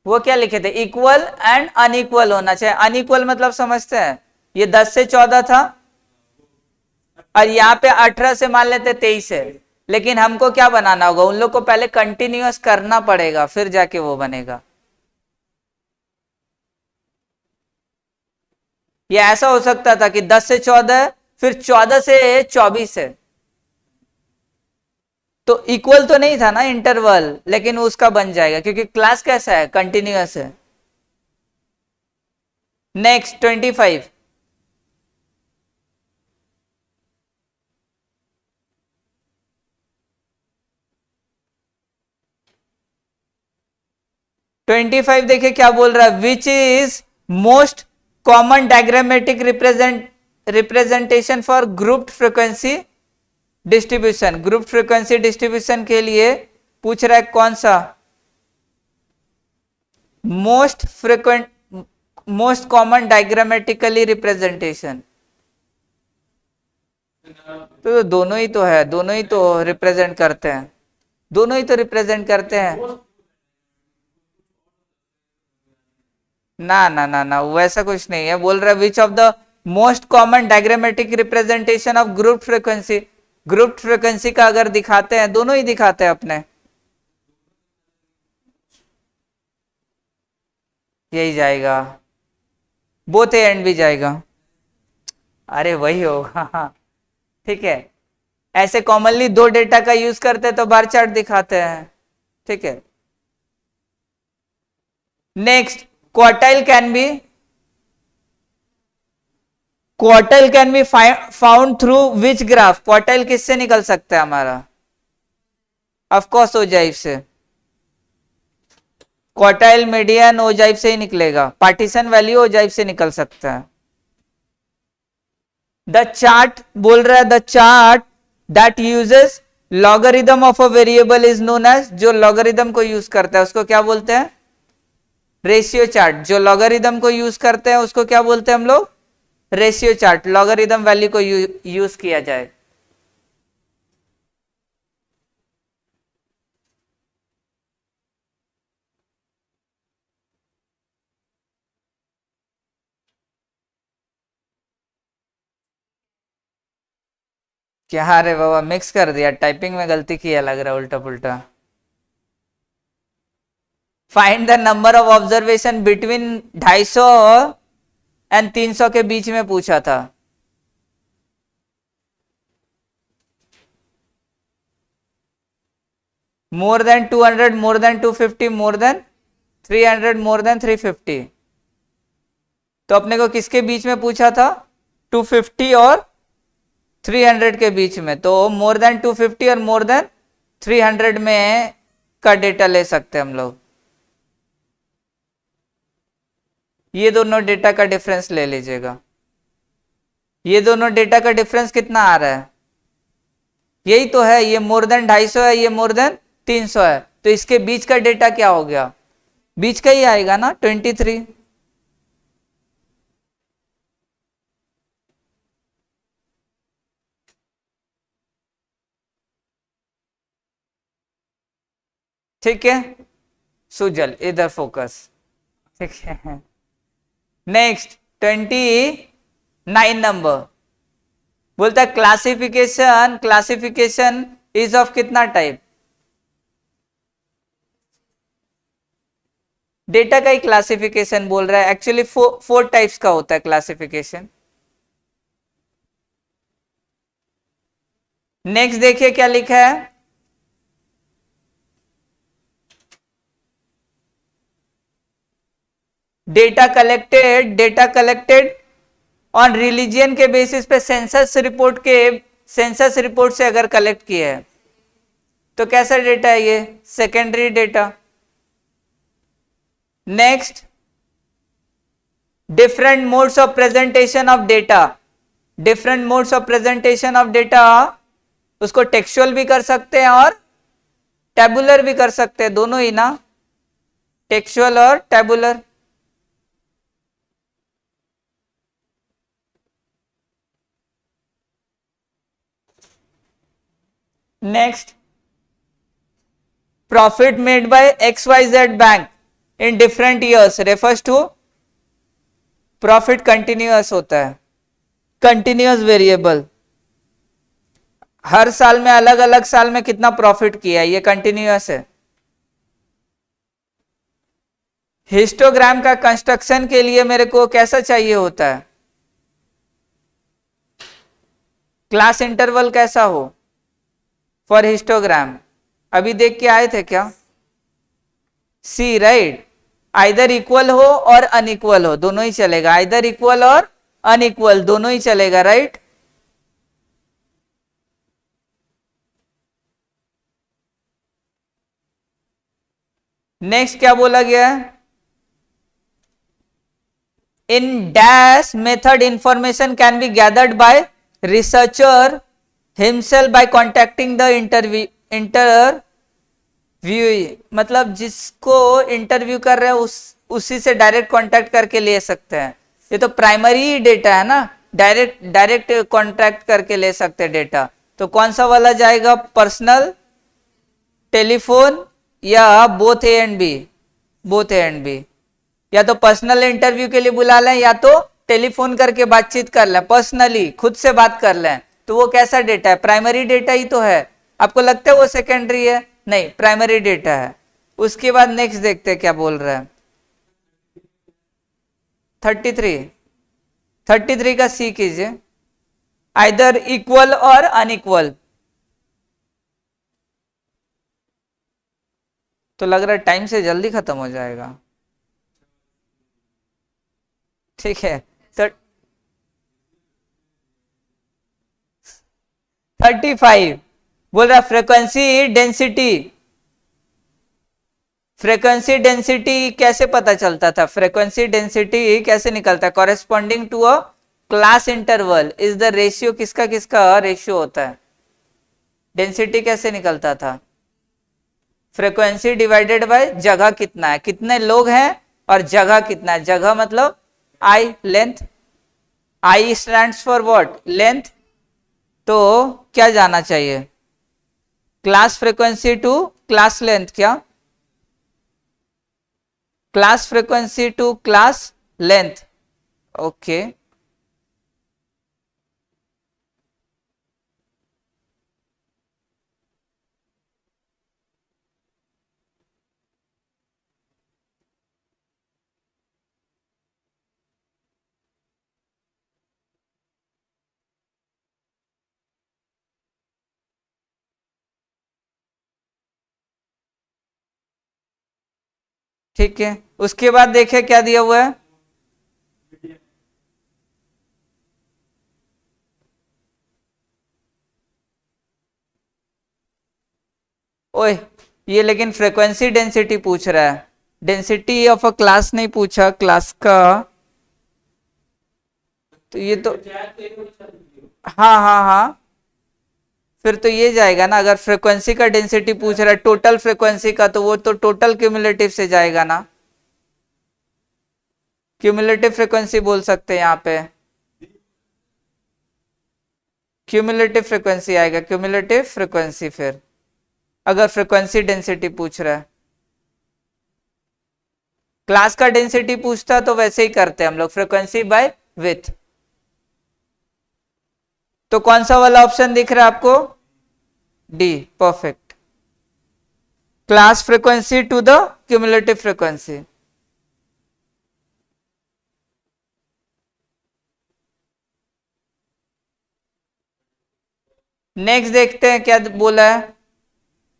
वो क्या लिखे थे, इक्वल एंड अनइक्वल होना चाहिए। अनइक्वल मतलब समझते हैं, ये 10 से 14 था और यहाँ पे 18 से मान लेते 23 है, लेकिन हमको क्या बनाना होगा, उन लोग को पहले कंटिन्यूअस करना पड़ेगा फिर जाके वो बनेगा। ये ऐसा हो सकता था कि 10 से 14 फिर 14 से 24 है, तो इक्वल तो नहीं था ना इंटरवल, लेकिन उसका बन जाएगा क्योंकि क्लास कैसा है, कंटिन्यूअस है। नेक्स्ट 25, देखिए क्या बोल रहा है, which is most common diagrammatic representation for grouped frequency distribution. Group frequency distribution के लिए पूछ रहा है कौन सा मोस्ट कॉमन डायग्रामेटिकली रिप्रेजेंटेशन। तो दोनों ही तो है, दोनों ही तो रिप्रेजेंट करते हैं, दोनों ही तो रिप्रेजेंट करते हैं। ना ना ना ना, वैसा कुछ नहीं है। बोल रहा है which of the most common diagrammatic representation of group frequency, group frequency का अगर दिखाते हैं, दोनों ही दिखाते हैं अपने, यही जाएगा, बोथ ए एंड भी जाएगा, अरे वही होगा। हाँ, ठीक है। ऐसे कॉमनली दो डेटा का यूज करते हैं तो बार चार्ट दिखाते हैं, ठीक है। Next, quartile can be, quartile can be found through which graph, quartile किससे निकल सकता है हमारा, ऑफ कोर्स ओजाइव से, क्वार्टाइल मीडियन ओजाइव से ही निकलेगा, पार्टीशन वैल्यू ओजाइव से निकल सकता है। द चार्ट बोल रहा है, the chart that uses logarithm of a variable is known as, जो लॉगरिदम को यूज करता है उसको क्या बोलते हैं, रेशियो चार्ट। जो लॉगरिदम को यूज करते हैं उसको क्या बोलते हैं हम लोग, रेशियो चार्ट, लॉगरिदम वैल्यू को यूज किया जाए। क्या रे बाबा, मिक्स कर दिया, टाइपिंग में गलती किया लग रहा है, उल्टा पुल्टा। Find the number of observation between 250 and 300 के बीच में पूछा था। More than 200, more than 250, more than 300, more than 350। तो अपने को किसके बीच में पूछा था, 250 और 300 के बीच में। तो मोर देन 250 और मोर देन 300 में का डेटा ले सकते हैं हम लोग। ये दोनों डेटा का डिफरेंस ले लीजिएगा। ये दोनों डेटा का डिफरेंस कितना आ रहा है, यही तो है, ये मोर देन 250 है, ये मोर देन 300 है, तो इसके बीच का डेटा क्या हो गया, बीच का ही आएगा ना, 23। ठीक है, सुजल इधर फोकस, ठीक है। नेक्स्ट 29 नंबर बोलता है क्लासिफिकेशन, क्लासिफिकेशन इज ऑफ कितना टाइप, डेटा का ही क्लासिफिकेशन बोल रहा है, एक्चुअली 4 टाइप्स का होता है क्लासिफिकेशन। नेक्स्ट देखिए क्या लिखा है, डेटा कलेक्टेड ऑन रिलीजियन के बेसिस पे सेंसस रिपोर्ट से अगर कलेक्ट किए है तो कैसा डेटा है ये, secondary data. Next, different modes of presentation of data, different modes of presentation of data, उसको टेक्सचुअल भी कर सकते हैं और टेबुलर भी कर सकते हैं, दोनों ही ना, टेक्सचुअल और tabular. Next, profit made by XYZ bank in different years refers to, profit continuous होता है, कंटिन्यूअस वेरिएबल, हर साल में अलग अलग साल में कितना प्रॉफिट किया है, ये कंटिन्यूअस है। हिस्टोग्राम का कंस्ट्रक्शन के लिए मेरे को कैसा चाहिए होता है, क्लास इंटरवल कैसा हो फॉर हिस्टोग्राम, अभी देख के आए थे क्या, सी राइट, आइदर इक्वल हो और अनइक्वल हो, दोनों ही चलेगा, आइदर इक्वल और अनइक्वल दोनों ही चलेगा, राइट। नेक्स्ट क्या बोला गया है, in dash method information can be gathered bye researcher himself by contacting the interview, मतलब जिसको इंटरव्यू कर रहे हैं उसी से डायरेक्ट कांटेक्ट करके ले सकते हैं, ये तो प्राइमरी डेटा है ना, डायरेक्ट कांटेक्ट करके ले सकते हैं डेटा। तो कौन सा वाला जाएगा, पर्सनल, टेलीफोन या both A and B, both A and B, या तो पर्सनल इंटरव्यू के लिए बुला लें या तो टेलीफोन करके बातचीत कर लें, पर्सनली खुद से बात कर लें, तो वो कैसा डेटा है? प्राइमरी डेटा ही तो है। आपको लगता है वो सेकेंडरी है? नहीं, प्राइमरी डेटा है। उसके बाद नेक्स्ट देखते हैं क्या बोल रहा है। 33 का सी कीजिए, आइदर इक्वल और अनइक्वल। तो लग रहा है टाइम से जल्दी खत्म हो जाएगा। ठीक है, तो 35 बोल रहा फ्रीक्वेंसी डेंसिटी। फ्रीक्वेंसी डेंसिटी कैसे पता चलता था? फ्रीक्वेंसी डेंसिटी कैसे निकलता है? Corresponding to a class interval is the ratio, किसका किसका रेशियो होता है? डेंसिटी कैसे निकलता था? फ्रीक्वेंसी डिवाइडेड बाय जगह कितना है, कितने लोग हैं और जगह कितना है। जगह मतलब I, length. I stands for what? Length. तो क्या जाना चाहिए? Class frequency to class length, क्या? Class frequency to class length. Okay, ठीक है। उसके बाद देखिए क्या दिया हुआ है। ओए, ये लेकिन फ्रीक्वेंसी डेंसिटी पूछ रहा है, डेंसिटी ऑफ अ क्लास नहीं पूछा, क्लास का। तो ये तो हाँ हाँ हाँ, फिर तो ये जाएगा ना। अगर फ्रीक्वेंसी का डेंसिटी पूछ रहा है टोटल फ्रीक्वेंसी का, तो वो तो टोटल क्यूमुलेटिव से जाएगा ना। क्यूमुलेटिव फ्रीक्वेंसी बोल सकते हैं यहाँ पे, क्यूमुलेटिव फ्रीक्वेंसी आएगा, क्यूमुलेटिव फ्रीक्वेंसी। फिर अगर फ्रीक्वेंसी डेंसिटी पूछ रहा है, क्लास का डेंसिटी पूछता तो वैसे ही करते हैं हम लोग, फ्रीक्वेंसी बाय विथ। तो कौन सा वाला ऑप्शन दिख रहा है आपको? D, perfect. Class frequency to the cumulative frequency. Next देखते हैं क्या बोला है।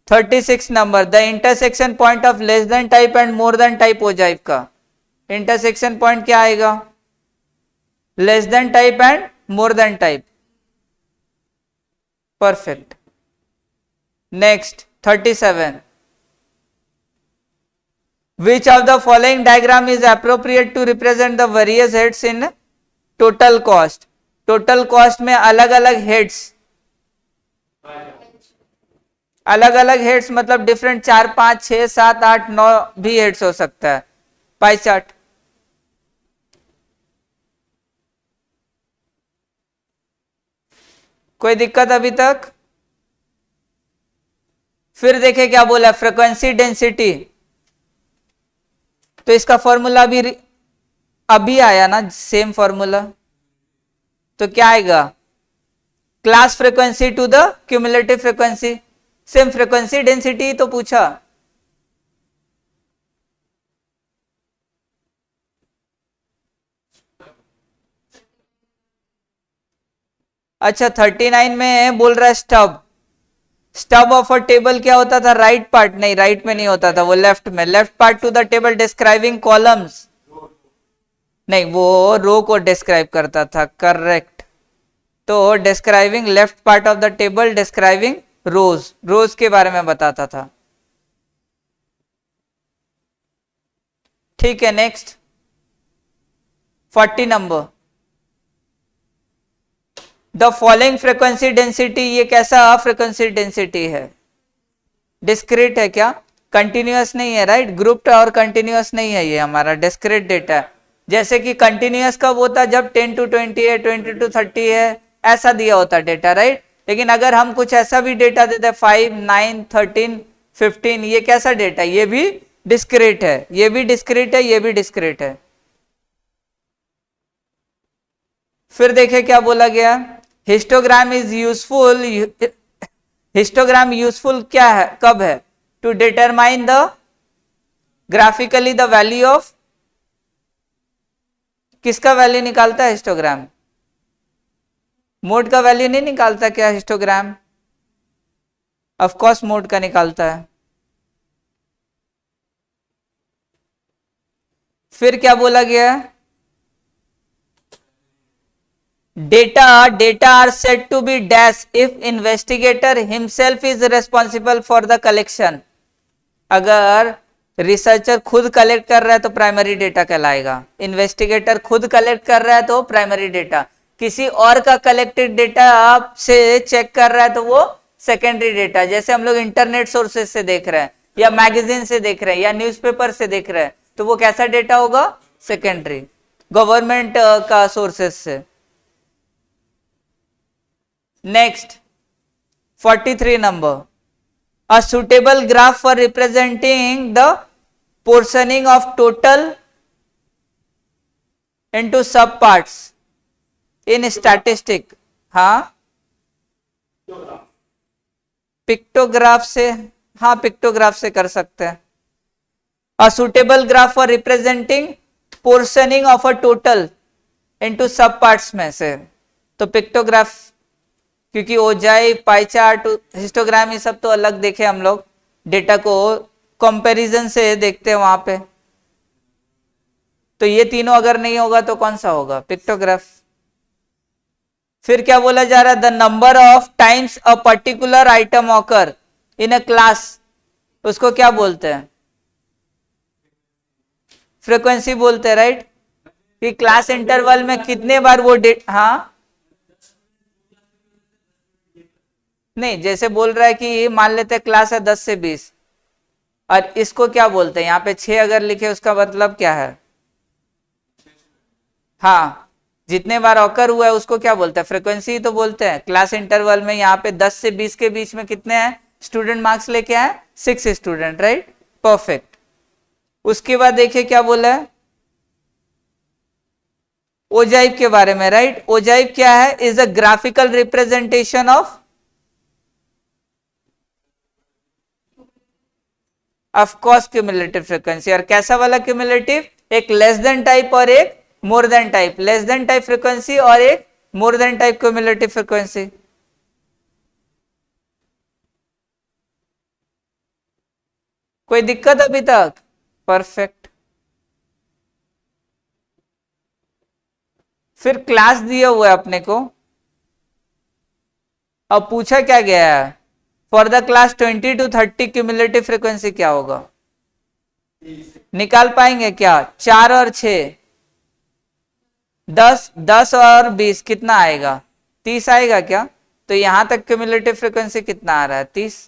36 number, the intersection point of less than type and more than type ogive का इंटरसेक्शन पॉइंट क्या आएगा? Less than type and more than type. Perfect. Next 37, which of the following diagram is appropriate to represent the various heads in total cost? total cost में अलग अलग heads, अलग अलग heads मतलब different 4 5 6 7 8 9 भी heads हो सकता है। Pie chart. कोई दिक्कत अभी तक? फिर देखे क्या बोला, फ्रीक्वेंसी डेंसिटी। तो इसका फॉर्मूला भी अभी आया ना, सेम फॉर्मूला। तो क्या आएगा? Class frequency to the cumulative frequency. Same frequency density तो पूछा। अच्छा, 39 में बोल रहा है stub. Stub of a table क्या होता था? Right part. नहीं, राइट में नहीं होता था, वो लेफ्ट में। Left part to the table describing columns. नहीं, वो रो को डिस्क्राइब करता था, करेक्ट। तो describing left part of the table describing rows, rows के बारे में बताता था। ठीक है, next 40 number, the following frequency density. ये कैसा फ्रीक्वेंसी डेंसिटी है? डिस्क्रीट है क्या? कंटिन्यूअस नहीं है, राइट। ग्रुप्ड और कंटिन्यूअस नहीं है, ये हमारा डिस्क्रीट डेटा है। जैसे कि कंटिन्यूअस कब होता है? जब 10 to 20 है, 20 to 30 है, ऐसा दिया होता है डेटा, राइट। लेकिन अगर हम कुछ ऐसा भी डेटा देते हैं 5 9 13 15, ये कैसा डेटा है? ये भी डिस्क्रीट है, ये भी डिस्क्रीट है, ये भी डिस्क्रीट है। फिर देखे क्या बोला गया, histogram is useful, histogram useful क्या है, कब है, to determine the graphically the value of, किसका वैल्यू निकालता है हिस्टोग्राम, मोड का वैल्यू नहीं निकालता क्या हिस्टोग्राम, ऑफ कोर्स मोड का निकालता है। फिर क्या बोला गया, data are said to be dash if investigator himself is responsible for the collection, अगर रिसर्चर खुद कलेक्ट कर रहा है तो प्राइमरी डेटा कहलाएगा, इन्वेस्टिगेटर खुद कलेक्ट कर रहा है तो प्राइमरी डेटा, किसी और का कलेक्टेड डेटा से चेक कर रहा है तो वो सेकेंडरी डेटा, जैसे हम लोग इंटरनेट सोर्सेज से देख रहे हैं या मैगजीन से देख रहे हैं या न्यूज़पेपर से देख रहे हैं तो वो कैसा डेटा होगा, सेकेंडरी, गवर्नमेंट का सोर्सेज से। Next 43 number, a suitable graph for representing the portioning of total into subparts in statistic, हाँ पिक्टोग्राफ से, हाँ पिक्टोग्राफ से कर सकते हैं। a suitable graph for representing portioning of a total into subparts में से, तो पिक्टोग्राफ, क्योंकि ओजाई, पाई चार्ट, हिस्टोग्राम ये सब तो अलग देखे हम लोग, डेटा को कंपैरिजन से देखते हैं वहां पे, तो ये तीनों अगर नहीं होगा तो कौन सा होगा, पिक्टोग्राफ। फिर क्या बोला जा रहा है, the number of times a particular item occur in a class, उसको क्या बोलते हैं, फ्रीक्वेंसी बोलते हैं, राइट, कि क्लास इंटरवल में कितने बार वो हाँ नहीं, जैसे बोल रहा है कि मान लेते हैं क्लास है 10 से 20 और इसको क्या बोलते हैं, यहाँ पे 6 अगर लिखे उसका मतलब क्या है, हाँ जितने बार ऑकर हुआ है उसको क्या बोलते हैं, फ्रीक्वेंसी तो बोलते हैं। क्लास इंटरवल में यहाँ पे 10 से 20 के बीच में कितने हैं स्टूडेंट मार्क्स लेके आए, 6 स्टूडेंट, राइट, परफेक्ट। उसके बाद देखिए क्या बोला है ओजाइव के बारे में, राइट, ओजाइव क्या है, is a graphical representation of course cumulative frequency, और कैसा वाला क्यूमुलेटिव, एक लेस देन टाइप और एक मोर than type, less than type frequency और एक मोर देन टाइप क्यूमुलेटिव फ्रीक्वेंसी। कोई दिक्कत अभी तक, परफेक्ट। फिर क्लास दिया हुआ है अपने को, अब पूछा क्या गया है, for the class 20 to 30 cumulative frequency क्या होगा, निकाल पाएंगे क्या, 4 और 6, 10 और 20 कितना आएगा, 30 आएगा क्या, तो यहां तक क्यूमुलेटिव फ्रीक्वेंसी कितना आ रहा है, 30।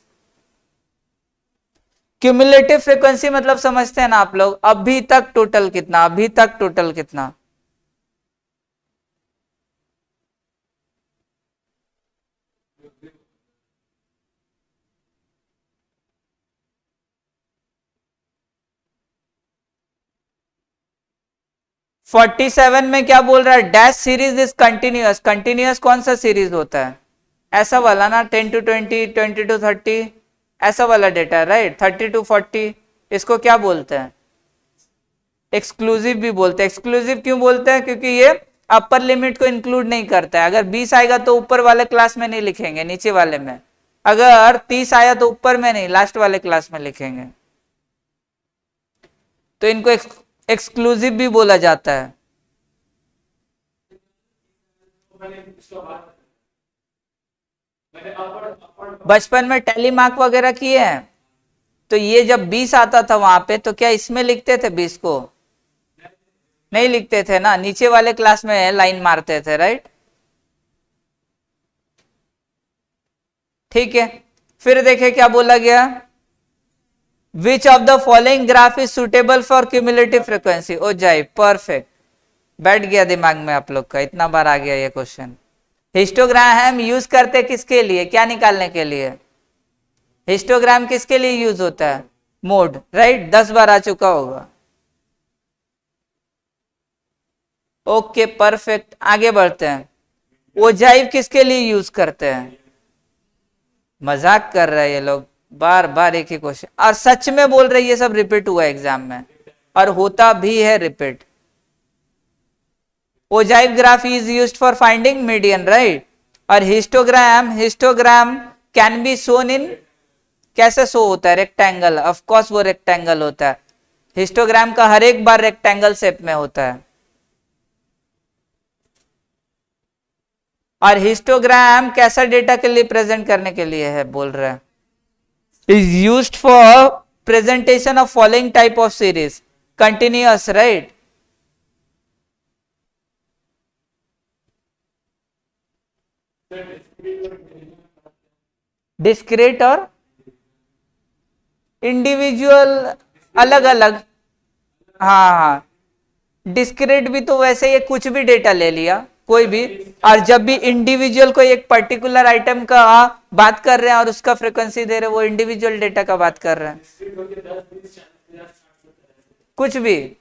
क्यूमुलेटिव फ्रीक्वेंसी मतलब समझते हैं ना आप लोग, अभी तक टोटल कितना, अभी तक टोटल कितना, 47 में क्या बोल रहा है, dash series is continuous, continuous कौन सा सीरीज होता है, ऐसा वाला ना, 10 to 20, 20 to 30 ऐसा वाला डेटा, राइट, 30 to 40, इसको क्या बोलते हैं, एक्सक्लूसिव भी बोलते हैं। एक्सक्लूसिव क्यों बोलते हैं, क्योंकि ये अपर लिमिट को इंक्लूड नहीं करता है, अगर 20 आएगा तो ऊपर वाले क्लास में नहीं लिखेंगे, नीचे वाले में, अगर 30 आया तो ऊपर में नहीं, लास्ट वाले क्लास में लिखेंगे, तो इनको एक्सक्लूसिव भी बोला जाता है। बचपन में टैली मार्क वगैरह किए हैं, तो ये जब 20 आता था वहां पे तो क्या इसमें लिखते थे 20 को, नहीं लिखते थे ना, नीचे वाले क्लास में लाइन मारते थे, राइट, ठीक है। फिर देखे क्या बोला गया, which of the following graph is suitable for cumulative frequency, ओ जाए, परफेक्ट, बैठ गया दिमाग में आप लोग का, इतना बार आ गया ये क्वेश्चन। हिस्टोग्राम हम यूज करते किसके लिए, क्या निकालने के लिए, हिस्टोग्राम किसके लिए यूज होता है, मोड, राइट, 10 बार आ चुका होगा, ओके परफेक्ट। आगे बढ़ते हैं, ओजाइव किसके लिए यूज करते हैं? मजाक कर रहे हैं ये लोग, बार बार एक ही क्वेश्चन, और सच में बोल रहे ये सब रिपीट हुआ एग्जाम में और होता भी है repeat. Ogive graph is used for finding median, right. और histogram can be shown in, कैसे शो होता है? रेक्टेंगल, ऑफ कोर्स वो रेक्टेंगल होता है। हिस्टोग्राम का हर एक बार रेक्टेंगल शेप में होता है। और हिस्टोग्राम कैसा डेटा के लिए प्रेजेंट करने के लिए है बोल रहे हैं? Is used for presentation of following type of series, continuous, right. Discrete और इंडिविजुअल अलग अलग। हाँ हाँ, डिस्क्रीट भी तो वैसे ये कुछ भी डेटा ले लिया कोई भी, और जब भी इंडिविजुअल को एक पर्टिकुलर आइटम का बात कर रहे हैं और उसका फ्रीक्वेंसी दे रहे हैं, वो इंडिविजुअल डेटा का बात कर रहे हैं। कुछ भी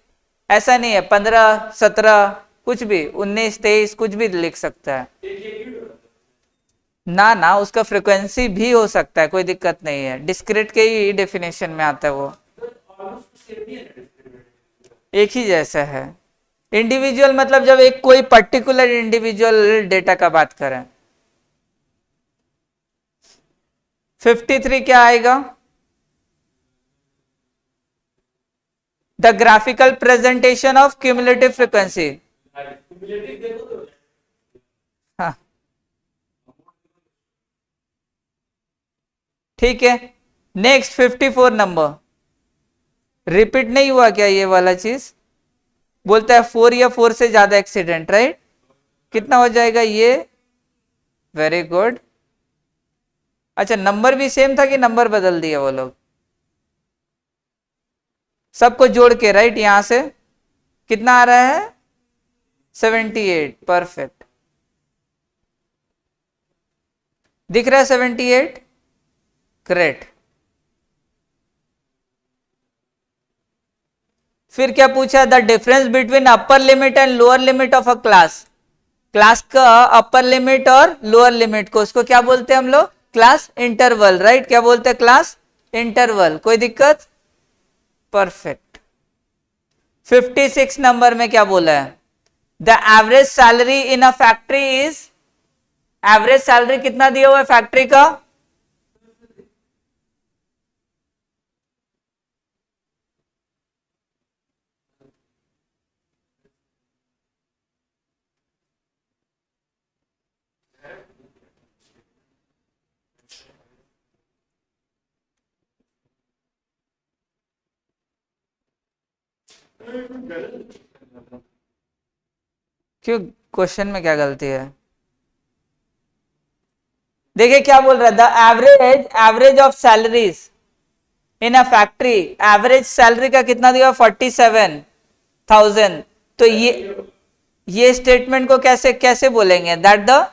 ऐसा नहीं है, 15 17 कुछ भी, 19 23 कुछ भी लिख सकता है। ना ना, उसका फ्रीक्वेंसी भी हो सकता है, कोई दिक्कत नहीं है, डिस्क्रीट के ही डेफिनेशन में आता है वो, एक ही जैसा है। इंडिविजुअल मतलब जब एक कोई पर्टिकुलर इंडिविजुअल डेटा का बात करें। 53 क्या आएगा? The graphical presentation of cumulative frequency. हाँ ठीक है, नेक्स्ट 54 नंबर। रिपीट नहीं हुआ क्या ये वाला चीज? बोलता है 4 या 4 से ज्यादा एक्सीडेंट, राइट। कितना हो जाएगा ये? Very good. अच्छा, नंबर भी सेम था कि नंबर बदल दिया वो लोग? सबको जोड़ के, राइट। यहां से कितना आ रहा है? 78, परफेक्ट। दिख रहा है 78? ग्रेट। फिर क्या पूछा? The difference between upper limit and lower limit of a class. Class का अपर लिमिट और लोअर लिमिट को, उसको क्या बोलते हैं हम लोग? Class interval, right. क्या बोलते हैं? Class interval. कोई दिक्कत? परफेक्ट। 56 नंबर में क्या बोला है? The average salary in a factory is, average salary कितना दिया हुआ है फैक्ट्री का? क्यों, क्वेश्चन में क्या गलती है? देखिए क्या बोल रहा है, the average of salaries in a factory, average salary का कितना दिया? 47,000। तो ये स्टेटमेंट को कैसे कैसे बोलेंगे? That the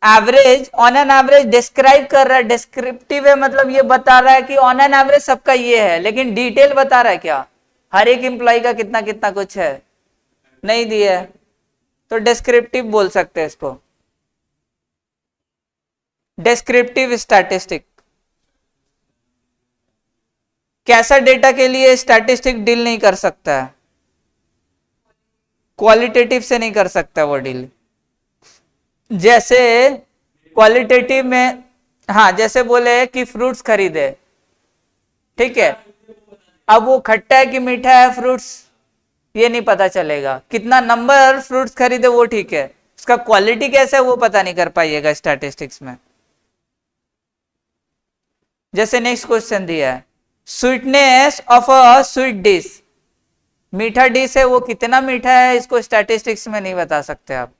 average, on an average describe कर रहा है, डिस्क्रिप्टिव है, मतलब ये बता रहा है कि ऑन एन एवरेज सबका ये है, लेकिन डिटेल बता रहा है क्या? हर एक एम्प्लॉय का कितना कितना कुछ है, नहीं दिया है, तो डिस्क्रिप्टिव बोल सकते हैं इसको, डिस्क्रिप्टिव स्टैटिस्टिक। कैसा डेटा के लिए स्टैटिस्टिक डील नहीं कर सकता है? क्वालिटेटिव से नहीं कर सकता वो डील। जैसे क्वालिटेटिव में, हाँ, जैसे बोले कि फ्रूट्स खरीदे, ठीक है, अब वो खट्टा है कि मीठा है फ्रूट्स, ये नहीं पता चलेगा। कितना नंबर फ्रूट्स खरीदे वो ठीक है, उसका क्वालिटी कैसा है वो पता नहीं कर पाइएगा स्टैटिस्टिक्स में। जैसे नेक्स्ट क्वेश्चन दिया है, sweetness of a sweet dish, मीठा डिश है वो कितना मीठा है, इसको स्टैटिस्टिक्स में नहीं बता सकते आप,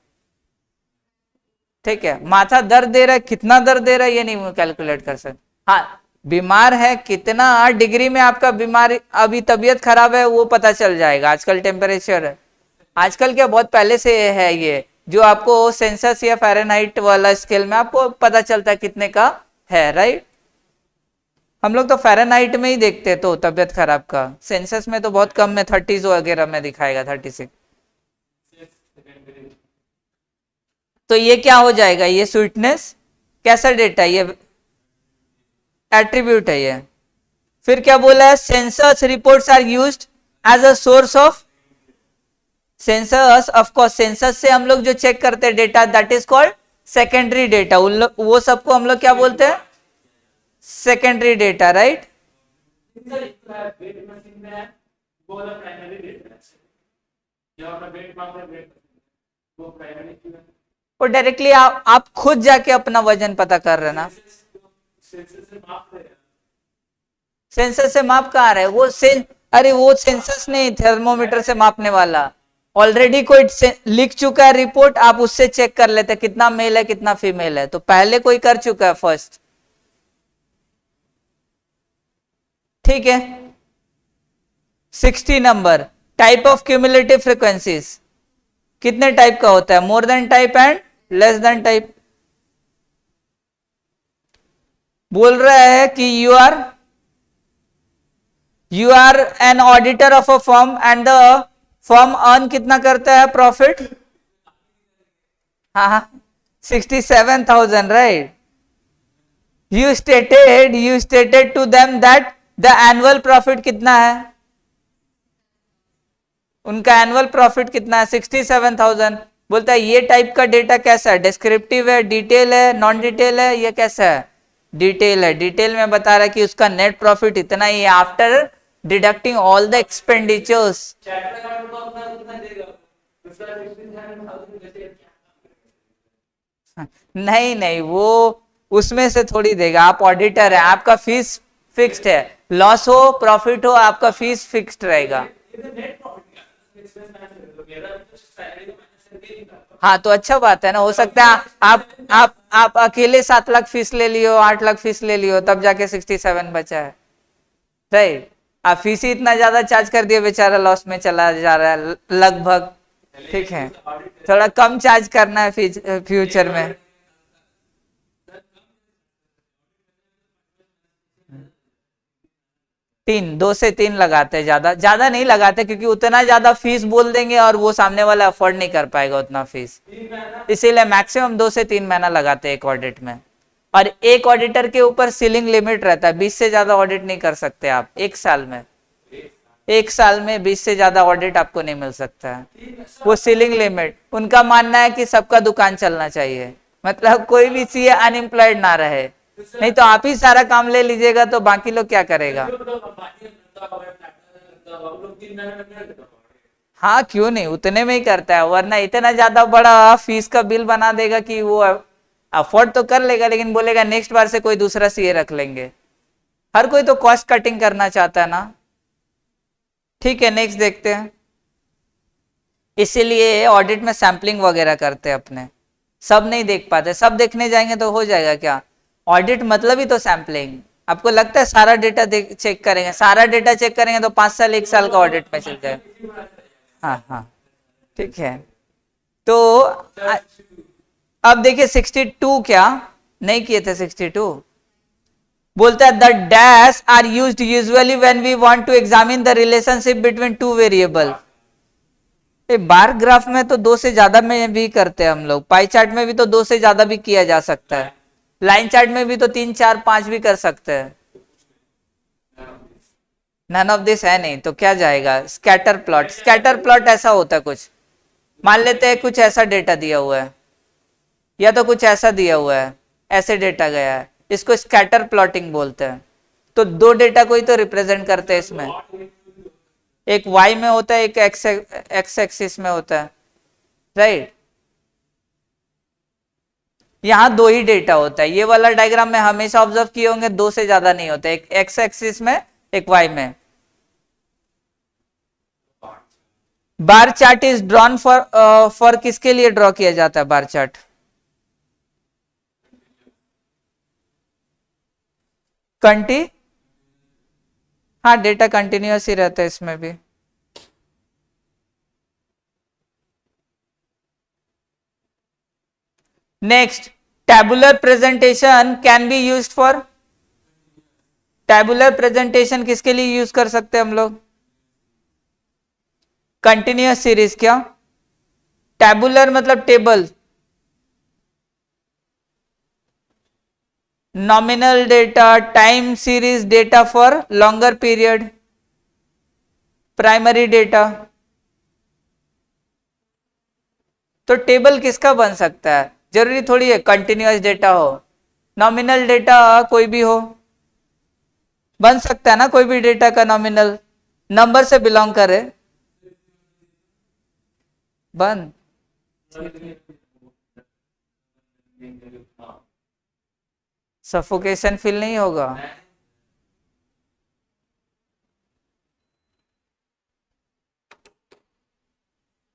ठीक है। माथा दर्द दे रहा है, कितना दर्द दे रहा है ये नहीं कैलकुलेट कर सकते। हाँ, बीमार है, कितना डिग्री में आपका बीमारी, अभी तबीयत खराब है वो पता चल जाएगा। आजकल टेम्परेचर है, आजकल क्या बहुत पहले से है ये, जो आपको सेंसस या फ़ारेनहाइट वाला स्केल में आपको पता चलता है कितने का है, राइट। हम लोग तो फ़ारेनहाइट में ही देखते हैं तो तबीयत खराब का, सेंसस में तो बहुत कम में 30s वगैरह में दिखाएगा, 36। तो ये क्या हो जाएगा, ये स्वीटनेस कैसा डेटा, ये एट्रीब्यूट है ये। फिर क्या बोला है, census reports are used as a source of census, of course census से हम लोग जो चेक करते हैं data, that is called secondary data. वो सबको हम लोग क्या बोलते हैं, सेकेंडरी डेटा, राइट। वो डायरेक्टली आप खुद जाके अपना वजन पता कर रहे ना, सेंसर से माप कहाँ रहे वो अरे वो सेंसर्स नहीं, थर्मोमीटर से मापने वाला ऑलरेडी कोई लिख चुका है रिपोर्ट, आप उससे चेक कर लेते कितना मेल है कितना फीमेल है, तो पहले कोई कर चुका है फर्स्ट, ठीक है। 60 number, type of cumulative frequencies, कितने टाइप का होता है, more than type and less than type. बोल रहा है कि you are an auditor of a firm and the firm earn कितना करता है प्रॉफिट, हाँ 67,000, right. You stated to them that the annual profit कितना है, उनका एनुअल प्रॉफिट कितना है 67,000। बोलता है ये टाइप का डेटा कैसा है, डिस्क्रिप्टिव है, डिटेल है, नॉन डिटेल है, ये कैसा है, डिटेल है। डिटेल में बता रहा है कि उसका नेट प्रॉफिट इतना ही है after deducting all the expenditures. नहीं नहीं, वो उसमें से थोड़ी देगा, आप ऑडिटर है, आपका फीस फिक्स्ड है, लॉस हो प्रॉफिट हो आपका फीस फिक्स्ड रहेगा। हाँ तो अच्छा बात है ना, हो सकता है आप अकेले 7 लाख फीस ले लियो, 8 लाख फीस ले लियो, तब जाके 67 बचा है, राइट। आप फीस ही इतना ज्यादा चार्ज कर दिए, बेचारा लॉस में चला जा रहा है लगभग, ठीक है। थोड़ा कम चार्ज करना है फ्यूचर में। दो से तीन लगाते हैं, ज्यादा नहीं लगाते, क्योंकि उतना ज्यादा फीस बोल देंगे और वो सामने वाला अफोर्ड नहीं कर पाएगा उतना फीस, इसीलिए मैक्सिमम 2 से 3 महीना लगाते हैं एक ऑडिट में। और एक ऑडिटर के ऊपर सीलिंग लिमिट रहता है, 20 से ज्यादा ऑडिट नहीं कर सकते आप एक साल में, 20 से ज्यादा ऑडिट आपको नहीं मिल सकता है, वो सीलिंग लिमिट। उनका मानना है कि सबका दुकान चलना चाहिए, मतलब कोई भी सीए अनएम्प्लॉयड ना रहे, नहीं तो आप ही सारा काम ले लीजिएगा तो बाकी लोग क्या करेगा। हाँ क्यों नहीं, उतने में ही करता है, वरना इतना ज्यादा बड़ा फीस का बिल बना देगा कि वो अफोर्ड तो कर लेगा, लेकिन बोलेगा नेक्स्ट बार से कोई दूसरा सीए रख लेंगे। हर कोई तो कॉस्ट कटिंग करना चाहता है ना, ठीक है। नेक्स्ट देखते हैं। इसीलिए ऑडिट में सैंपलिंग वगैरह करते हैं अपने, सब नहीं देख पाते, सब देखने जाएंगे तो हो जाएगा क्या, ऑडिट मतलब ही तो सैंपलिंग। आपको लगता है सारा डेटा चेक करेंगे, सारा डेटा चेक करेंगे तो 5 साल 1 साल का ऑडिट में चल जाएगा। हाँ हाँ ठीक है। तो अब देखिए 62 क्या नहीं किए थे, 62 बोलता है the dash are used usually when we want to examine the relationship between two variable. Bar graph में तो 2 से ज्यादा में भी करते हैं हम लोग, पाई चार्ट में भी तो 2 से ज्यादा भी किया जा सकता है, लाइन चार्ट में भी तो 3 4 5 भी कर सकते हैं। नन ऑफ दिस है नहीं तो क्या जाएगा, स्कैटर प्लॉट। स्कैटर प्लॉट ऐसा होता है, कुछ मान लेते हैं कुछ ऐसा डेटा दिया हुआ है या तो कुछ ऐसा दिया हुआ है, ऐसे डेटा गया है, इसको स्कैटर प्लॉटिंग बोलते हैं। तो 2 डेटा को ही तो रिप्रेजेंट करते हैं इसमें, एक y में होता है एक x एक्सिस में होता है, राइट। यहाँ 2 ही डेटा होता है, ये वाला डायग्राम में हमेशा ऑब्जर्व किए होंगे 2 से ज्यादा नहीं होता, एक x एक्सिस में एक y में। Bar chart is drawn for किसके लिए ड्रॉ किया जाता है बार चार्ट, हाँ डेटा कंटिन्यूअस ही रहता है इसमें भी। Next, tabular presentation can be used for, tabular presentation किसके लिए यूज कर सकते हैं हम लोग, कंटिन्यूअस सीरीज। क्या टैबुलर मतलब table, nominal data, time series data for longer period, primary data। तो टेबल किसका बन सकता है? जरूरी थोड़ी है कंटिन्यूअस डेटा हो, नॉमिनल डेटा कोई भी हो, बन सकता है ना कोई भी डेटा का नॉमिनल, नंबर से बिलोंग करे, बन। सफोकेशन फील नहीं होगा?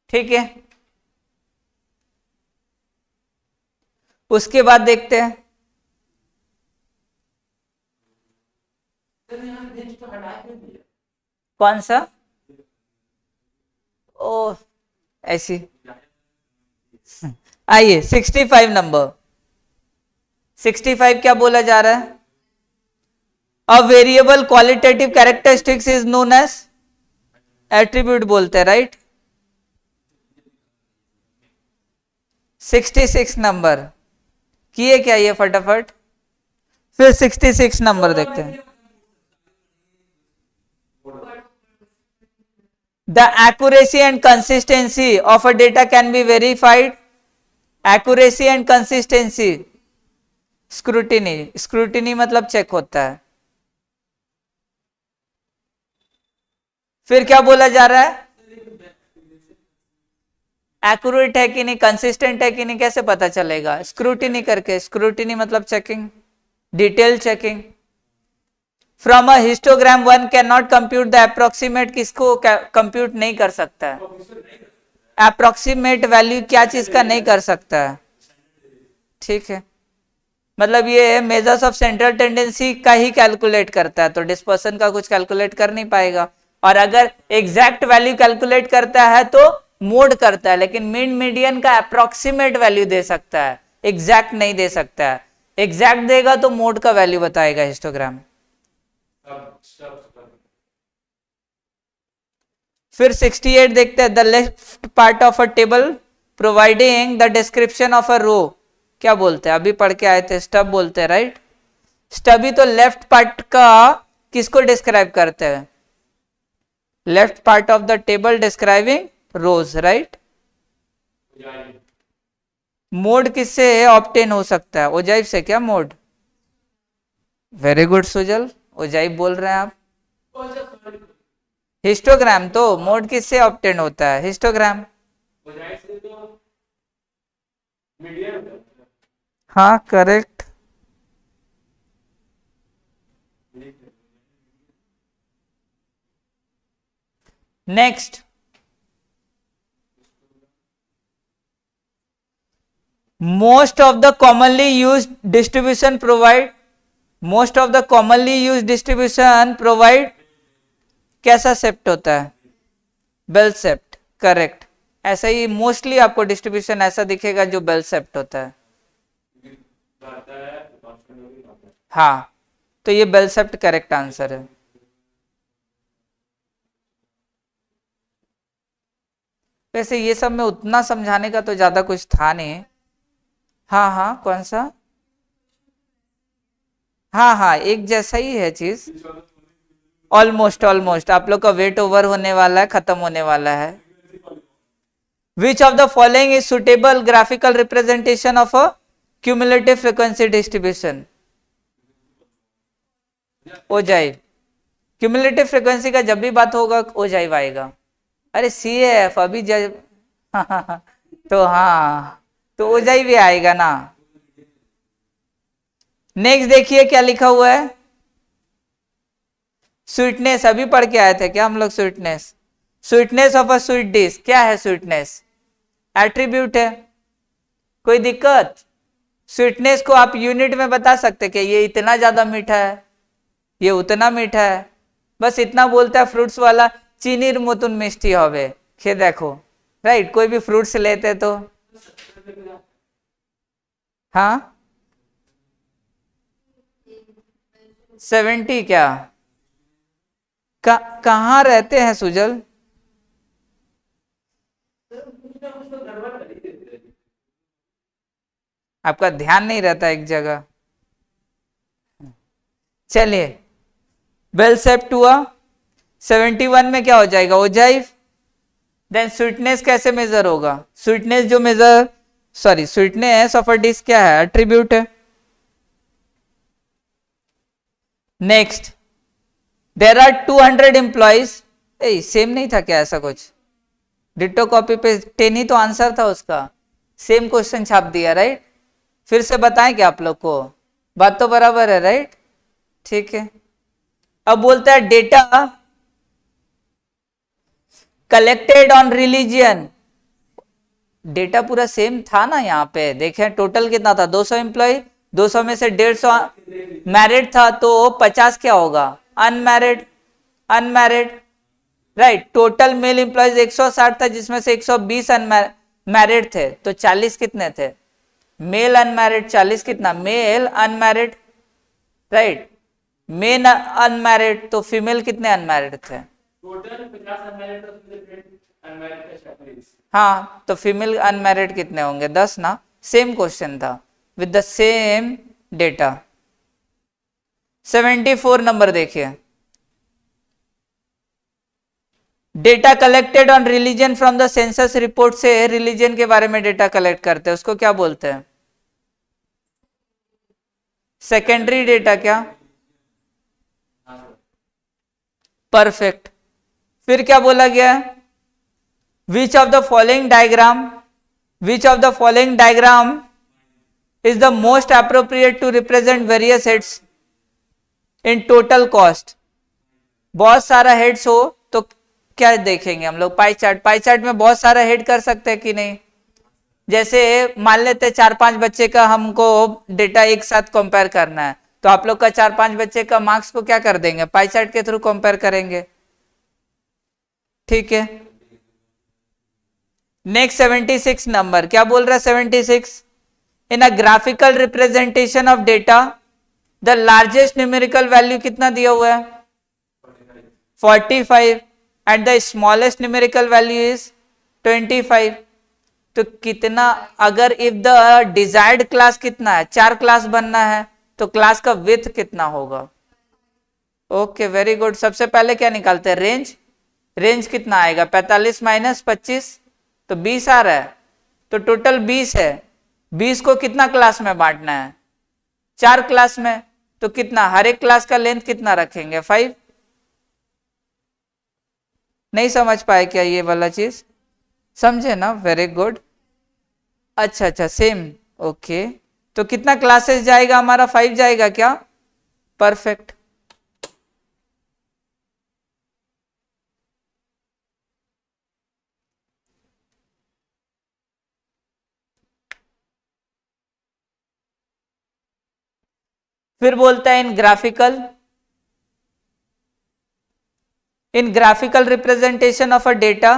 ठीक है, उसके बाद देखते हैं कौन सा। ओ ऐसी, आइए 65 नंबर। 65 क्या बोला जा रहा है? A variable qualitative characteristics is known as attribute बोलते हैं, राइट। 66 नंबर किए क्या ये फटाफट? फिर 66 नंबर देखते हैं। The accuracy and consistency of a data can be verified. Accuracy and consistency, scrutiny, scrutiny मतलब चेक होता है। फिर क्या बोला जा रहा है? एक्यूरेट है कि नहीं, कंसिस्टेंट है कि नहीं, कैसे पता चलेगा? स्क्रूटिनी करके। स्क्रूटिनी मतलब checking, detail checking. From a histogram one can not compute the approximate, किसको कंप्यूट नहीं कर सकता है? अप्रोक्सीमेट वैल्यू क्या चीज का नहीं कर सकता है? ठीक है, मतलब ये मेजर्स ऑफ सेंट्रल टेंडेंसी का ही कैलकुलेट करता है, तो डिस्पर्सन का कुछ कैलकुलेट कर नहीं पाएगा। और अगर एग्जैक्ट वैल्यू कैलकुलेट करता है तो मोड करता है, लेकिन मीन मीडियन का अप्रोक्सीमेट वैल्यू दे सकता है, एग्जैक्ट नहीं दे सकता है। एग्जैक्ट देगा तो मोड का वैल्यू बताएगा हिस्टोग्राम। फिर 68 देखते हैं। The left part of a table providing the description of a row, क्या बोलते हैं? अभी पढ़ के आए थे, स्टब बोलते हैं, राइट। स्टबी तो लेफ्ट पार्ट का किसको डिस्क्राइब करते हैं? Left part of the table describing rose, right. Mode किससे ऑब्टेन हो सकता है? ओजाइव से क्या mode? Very good Sujal, ogive बोल रहे हैं आप। हिस्टोग्राम तो मोड किससे ऑब्टेन होता है? हिस्टोग्राम। हाँ correct. Next, most of the commonly used distribution provide, most of the commonly used distribution provide कैसा सेप्ट होता है? Bell shape, correct. ऐसा ही मोस्टली आपको डिस्ट्रीब्यूशन ऐसा दिखेगा जो बेल सेप्ट होता है। हाँ, तो ये बेल सेप्ट करेक्ट आंसर है। वैसे ये सब में उतना समझाने का तो ज्यादा कुछ था नहीं। हाँ हाँ, कौन सा? हाँ हाँ, एक जैसा ही है चीज। ऑलमोस्ट ऑलमोस्ट आप लोग का वेट ओवर होने वाला है, खत्म होने वाला है। Which of the following is suitable graphical representation of a cumulative frequency distribution? Ogive. Cumulative frequency का जब भी बात होगा ओजाइव आएगा। अरे सी एफ अभी जब तो हाँ, तो ओजाइव भी आएगा ना। नेक्स्ट देखिए क्या लिखा हुआ है। स्वीटनेस अभी पढ़ के आए थे क्या हम लोग? Sweetness, sweetness of a sweet dish, क्या है स्वीटनेस? एट्रीब्यूट है। कोई दिक्कत? स्वीटनेस को आप यूनिट में बता सकते कि ये इतना ज्यादा मीठा है, ये उतना मीठा है, बस इतना बोलता है फ्रूट्स वाला, चीनीर मतुन मिष्टी होवे खे देखो, राइट। कोई भी फ्रूट्स लेते तो हाँ 70 क्या? कहाँ रहते हैं सुजल? आपका ध्यान नहीं रहता एक जगह। चलिए, बेल शेप हुआ। 71 में क्या हो जाएगा, ओजाइव। देन स्वीटनेस कैसे मेजर होगा, स्वीटनेस जो measure, sorry, sweetness of a dish क्या है, एट्रीब्यूट है। Next, there are 200 employees, same नहीं था क्या ऐसा कुछ, डिटो कॉपी पे 10 ही तो आंसर था उसका, सेम क्वेश्चन छाप दिया, राइट। फिर से बताएं क्या आप लोग को, बात तो बराबर है, राइट। ठीक है, अब बोलता है data collected on religion, data पूरा सेम था ना, यहाँ पे देखें टोटल कितना था, 200 एम्प्लॉय, 200 में से 150 मैरिड था, तो 50 क्या होगा, unmarried, unmarried, right. Total mail employees 160 था, जिसमें से 120 अनमैरिड थे, तो 40 कितने थे, मेल अनमैरिड, 40 कितना, male unmarried, right. Men unmarried, तो फीमेल कितने अनमैरिड थे, टोटल 50 अनमैरिड, हाँ, तो फीमेल अनमैरिड कितने होंगे, 10 ना। सेम क्वेश्चन था with the same data. 74 number देखिए, data collected on religion from the census report, से रिलीजन के बारे में डेटा कलेक्ट करते हैं, उसको क्या बोलते हैं, सेकेंडरी डेटा क्या, परफेक्ट। फिर क्या बोला गया, which of the following diagram, which of the following diagram is the most appropriate to represent various heads in total cost. बहुत सारा हेड्स हो तो क्या देखेंगे हम लोग, पाई चार्ट, पाई चार्ट में बहुत सारा हेड कर सकते हैं कि नहीं, जैसे मान लेते 4-5 बच्चे का हमको डेटा एक साथ कंपेयर करना है, तो आप लोग का 4-5 बच्चे का मार्क्स को क्या कर देंगे, पाई चार्ट के थ्रू कंपेयर करेंगे, ठीक है। नेक्स्ट 76 नंबर क्या बोल रहा है, 76, in a graphical representation of data the largest numerical value कितना दिया हुआ है, 45, and the smallest numerical value is 25। तो कितना, अगर इफ द डिजायर्ड क्लास कितना है, 4 क्लास बनना है, तो क्लास का विड्थ कितना होगा। Okay, very good. सबसे पहले क्या निकालते हैं, रेंज, रेंज कितना आएगा, 45 माइनस 25, तो 20 आ रहा है, तो टोटल 20 है, 20 को कितना क्लास में बांटना है, 4 क्लास में, तो कितना, हर एक क्लास का लेंथ कितना रखेंगे, 5। नहीं समझ पाए क्या ये वाला चीज, समझे ना, वेरी गुड। अच्छा अच्छा, सेम, ओके। तो कितना क्लासेस जाएगा हमारा, 5 जाएगा क्या, परफेक्ट। फिर बोलता है in graphical representation of a data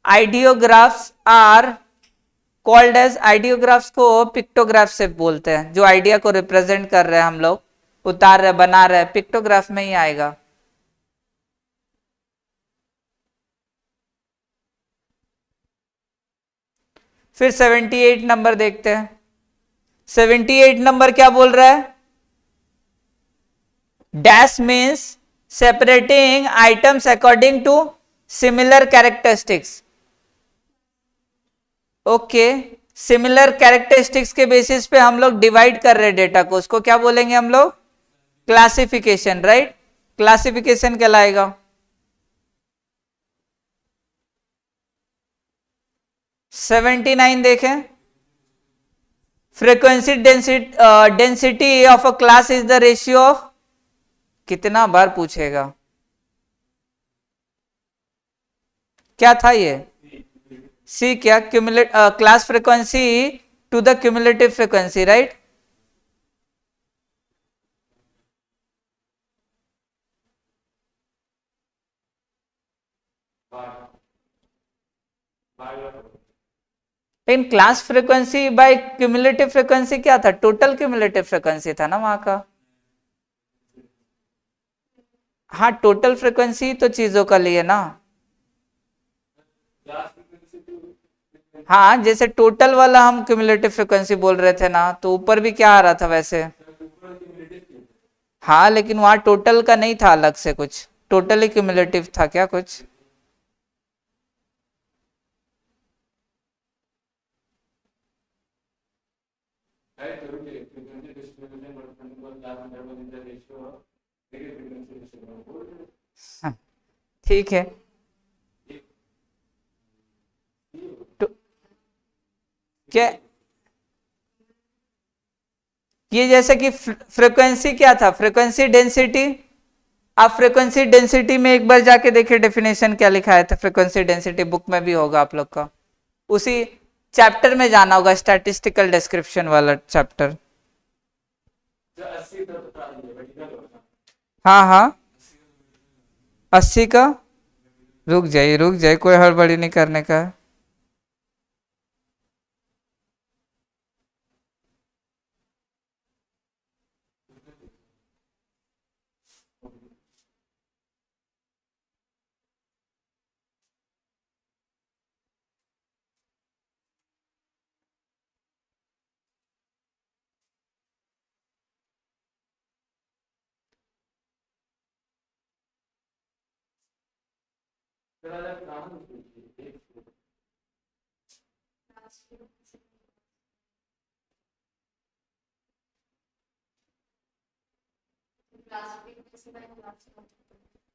ideographs are called as, ideographs को पिक्टोग्राफ से बोलते हैं, जो आइडिया को रिप्रेजेंट कर रहे हैं हम लोग, उतार रहे, बना रहे, पिक्टोग्राफ में ही आएगा। फिर 78 नंबर देखते हैं, 78 नंबर क्या बोल रहा है, dash means separating items according to similar characteristics. Okay, similar characteristics के बेसिस पे हम लोग डिवाइड कर रहे हैं डेटा को, उसको क्या बोलेंगे हम लोग, क्लासिफिकेशन, राइट, क्लासिफिकेशन कहलाएगा। 79 देखें, frequency density of a class is the ratio of, कितना बार पूछेगा, क्या था ये, सी क्या, class frequency to the cumulative frequency, right. लेकिन class frequency by cumulative frequency क्या था, टोटल क्यूमुलेटिव फ्रीक्वेंसी था ना वहां का, हाँ, टोटल फ्रीक्वेंसी तो चीजों का लिए ना, हाँ, जैसे टोटल वाला हम क्यूमुलेटिव फ्रीक्वेंसी बोल रहे थे ना, तो ऊपर भी क्या आ रहा था वैसे, हाँ लेकिन वहां टोटल का नहीं था अलग से कुछ, टोटली क्यूमुलेटिव था क्या कुछ? हाँ, ठीक है। तो क्या ये जैसे कि फ्रीक्वेंसी क्या था, फ्रीक्वेंसी डेंसिटी। आप फ्रीक्वेंसी डेंसिटी में एक बार जाके देखिए डेफिनेशन क्या लिखा है, तो फ्रीक्वेंसी डेंसिटी बुक में भी होगा आप लोग का, उसी चैप्टर में जाना होगा, स्टैटिस्टिकल डिस्क्रिप्शन वाला चैप्टर। हाँ हाँ, 80 का, रुक जाइए कोई हड़बड़ी नहीं करने का है।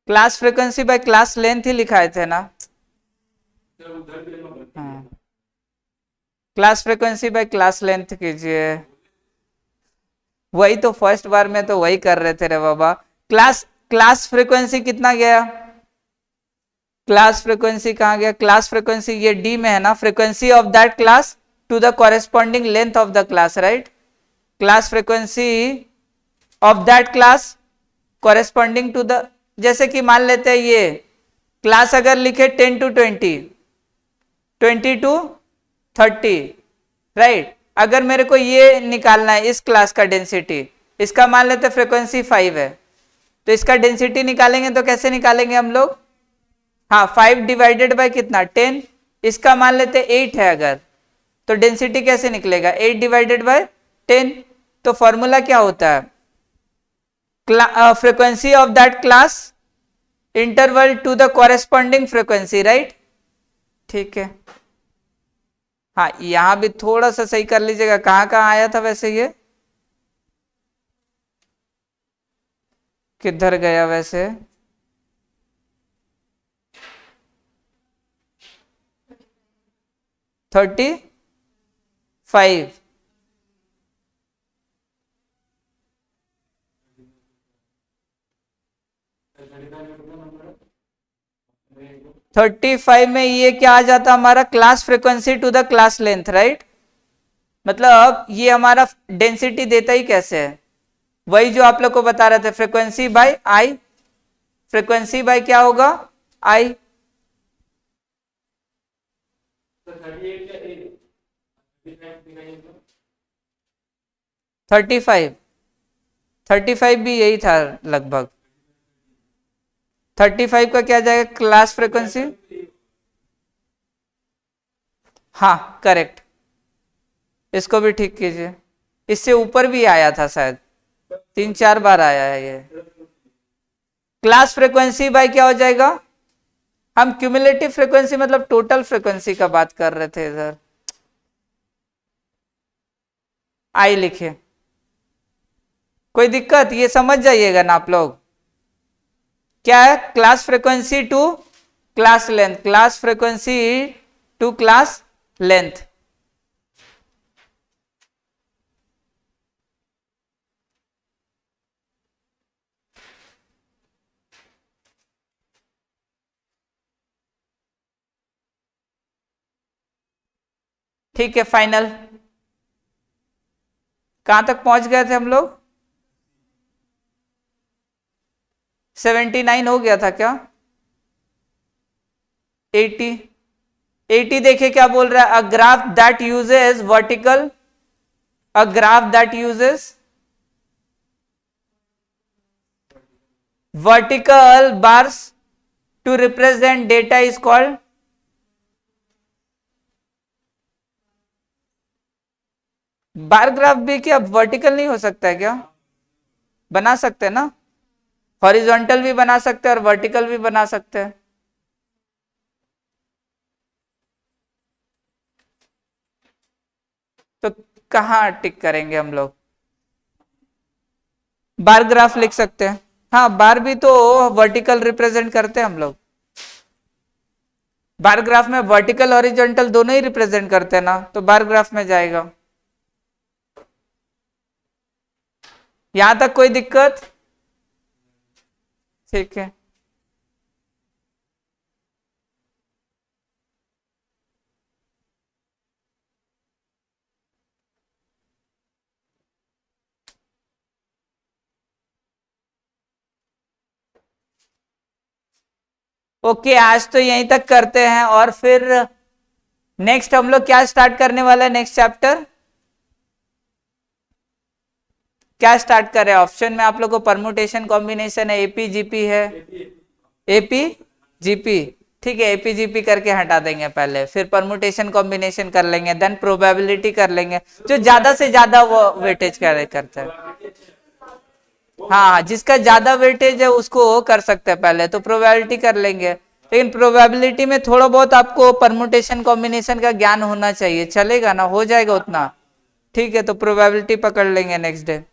Class frequency by class length ही लिखाए थे ना। हाँ, class frequency by class length कीजिए। वही तो फर्स्ट बार में तो वही कर रहे थे रे बाबा। क्लास क्लास फ्रीक्वेंसी कितना गया? क्लास फ्रीक्वेंसी कहाँ गया? क्लास फ्रीक्वेंसी ये डी में है ना, frequency of that class to the corresponding length of the class, right. Class frequency of that class corresponding to the, जैसे कि मान लेते हैं ये क्लास अगर लिखे 10 to 20, 20 to 30, राइट। अगर मेरे को ये निकालना है इस क्लास का डेंसिटी, इसका मान लेते फ्रीक्वेंसी 5 है, तो इसका डेंसिटी निकालेंगे तो कैसे निकालेंगे हम लोग? हाँ, 5 डिवाइडेड बाय कितना, 10। इसका मान लेते 8 है अगर, तो डेंसिटी कैसे निकलेगा, 8 डिवाइडेड बाय 10। तो फॉर्मूला क्या होता है, frequency of that class interval to the corresponding frequency, right. ठीक है। हाँ, यहां भी थोड़ा सा सही कर लीजिएगा, कहाँ कहाँ आया था वैसे ये, किधर गया वैसे? 35। 35 में ये क्या आ जाता हमारा, class frequency to the class length, right. मतलब ये हमारा डेंसिटी देता ही कैसे है, वही जो आप लोग को बता रहे थे, फ्रीक्वेंसी बाय आई। फ्रीक्वेंसी बाय क्या होगा, आई। 35, 35 भी यही था लगभग। 35 का क्या जाएगा क्लास फ्रीक्वेंसी? हाँ करेक्ट, इसको भी ठीक कीजिए। इससे ऊपर भी आया था शायद, 3-4 बार आया है ये। क्लास फ्रीक्वेंसी बाय क्या हो जाएगा, हम क्यूमुलेटिव फ्रीक्वेंसी मतलब टोटल फ्रीक्वेंसी का बात कर रहे थे इधर, आई लिखे। कोई दिक्कत, ये समझ जाइएगा ना आप लोग। क्या है, class frequency to class length, class frequency to class length. ठीक है, फाइनल कहां तक पहुंच गए थे हम लोग? 79 हो गया था क्या? 80, 80 देखिए क्या बोल रहा है, a graph that uses vertical, a graph that uses vertical bars to represent data is called, bar graph भी क्या वर्टिकल नहीं हो सकता है क्या? बना सकते हैं ना, हॉरिजॉन्टल भी बना सकते हैं और वर्टिकल भी बना सकते हैं। तो कहाँ टिक करेंगे हम लोग? बार ग्राफ लिख सकते हैं। हाँ, बार भी तो वर्टिकल रिप्रेजेंट करते हैं हम लोग। बार ग्राफ में वर्टिकल हॉरिजॉन्टल दोनों ही रिप्रेजेंट करते हैं ना, तो बार ग्राफ में जाएगा। यहां तक कोई दिक्कत? ठीक है। ओके, आज तो यहीं तक करते हैं, और फिर नेक्स्ट हम लोग क्या स्टार्ट करने वाला है? नेक्स्ट चैप्टर क्या स्टार्ट कर रहे हैं? ऑप्शन में आप लोग को परमुटेशन कॉम्बिनेशन है, एपी जीपी है, एपी जीपी। ठीक है, एपी जीपी करके हटा देंगे पहले, फिर परमुटेशन कॉम्बिनेशन कर लेंगे, देन प्रोबेबिलिटी कर लेंगे, जो ज्यादा से ज्यादा वो वेटेज करता है। हाँ, जिसका ज्यादा वेटेज है उसको कर सकते हैं पहले, तो प्रोबेबिलिटी कर लेंगे। लेकिन प्रोबेबिलिटी में थोड़ा बहुत आपको परमुटेशन कॉम्बिनेशन का ज्ञान होना चाहिए, चलेगा ना? हो जाएगा उतना? ठीक है, तो प्रोबेबिलिटी पकड़ लेंगे नेक्स्ट डे।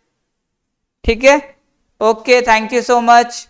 ठीक है, okay, thank you so much.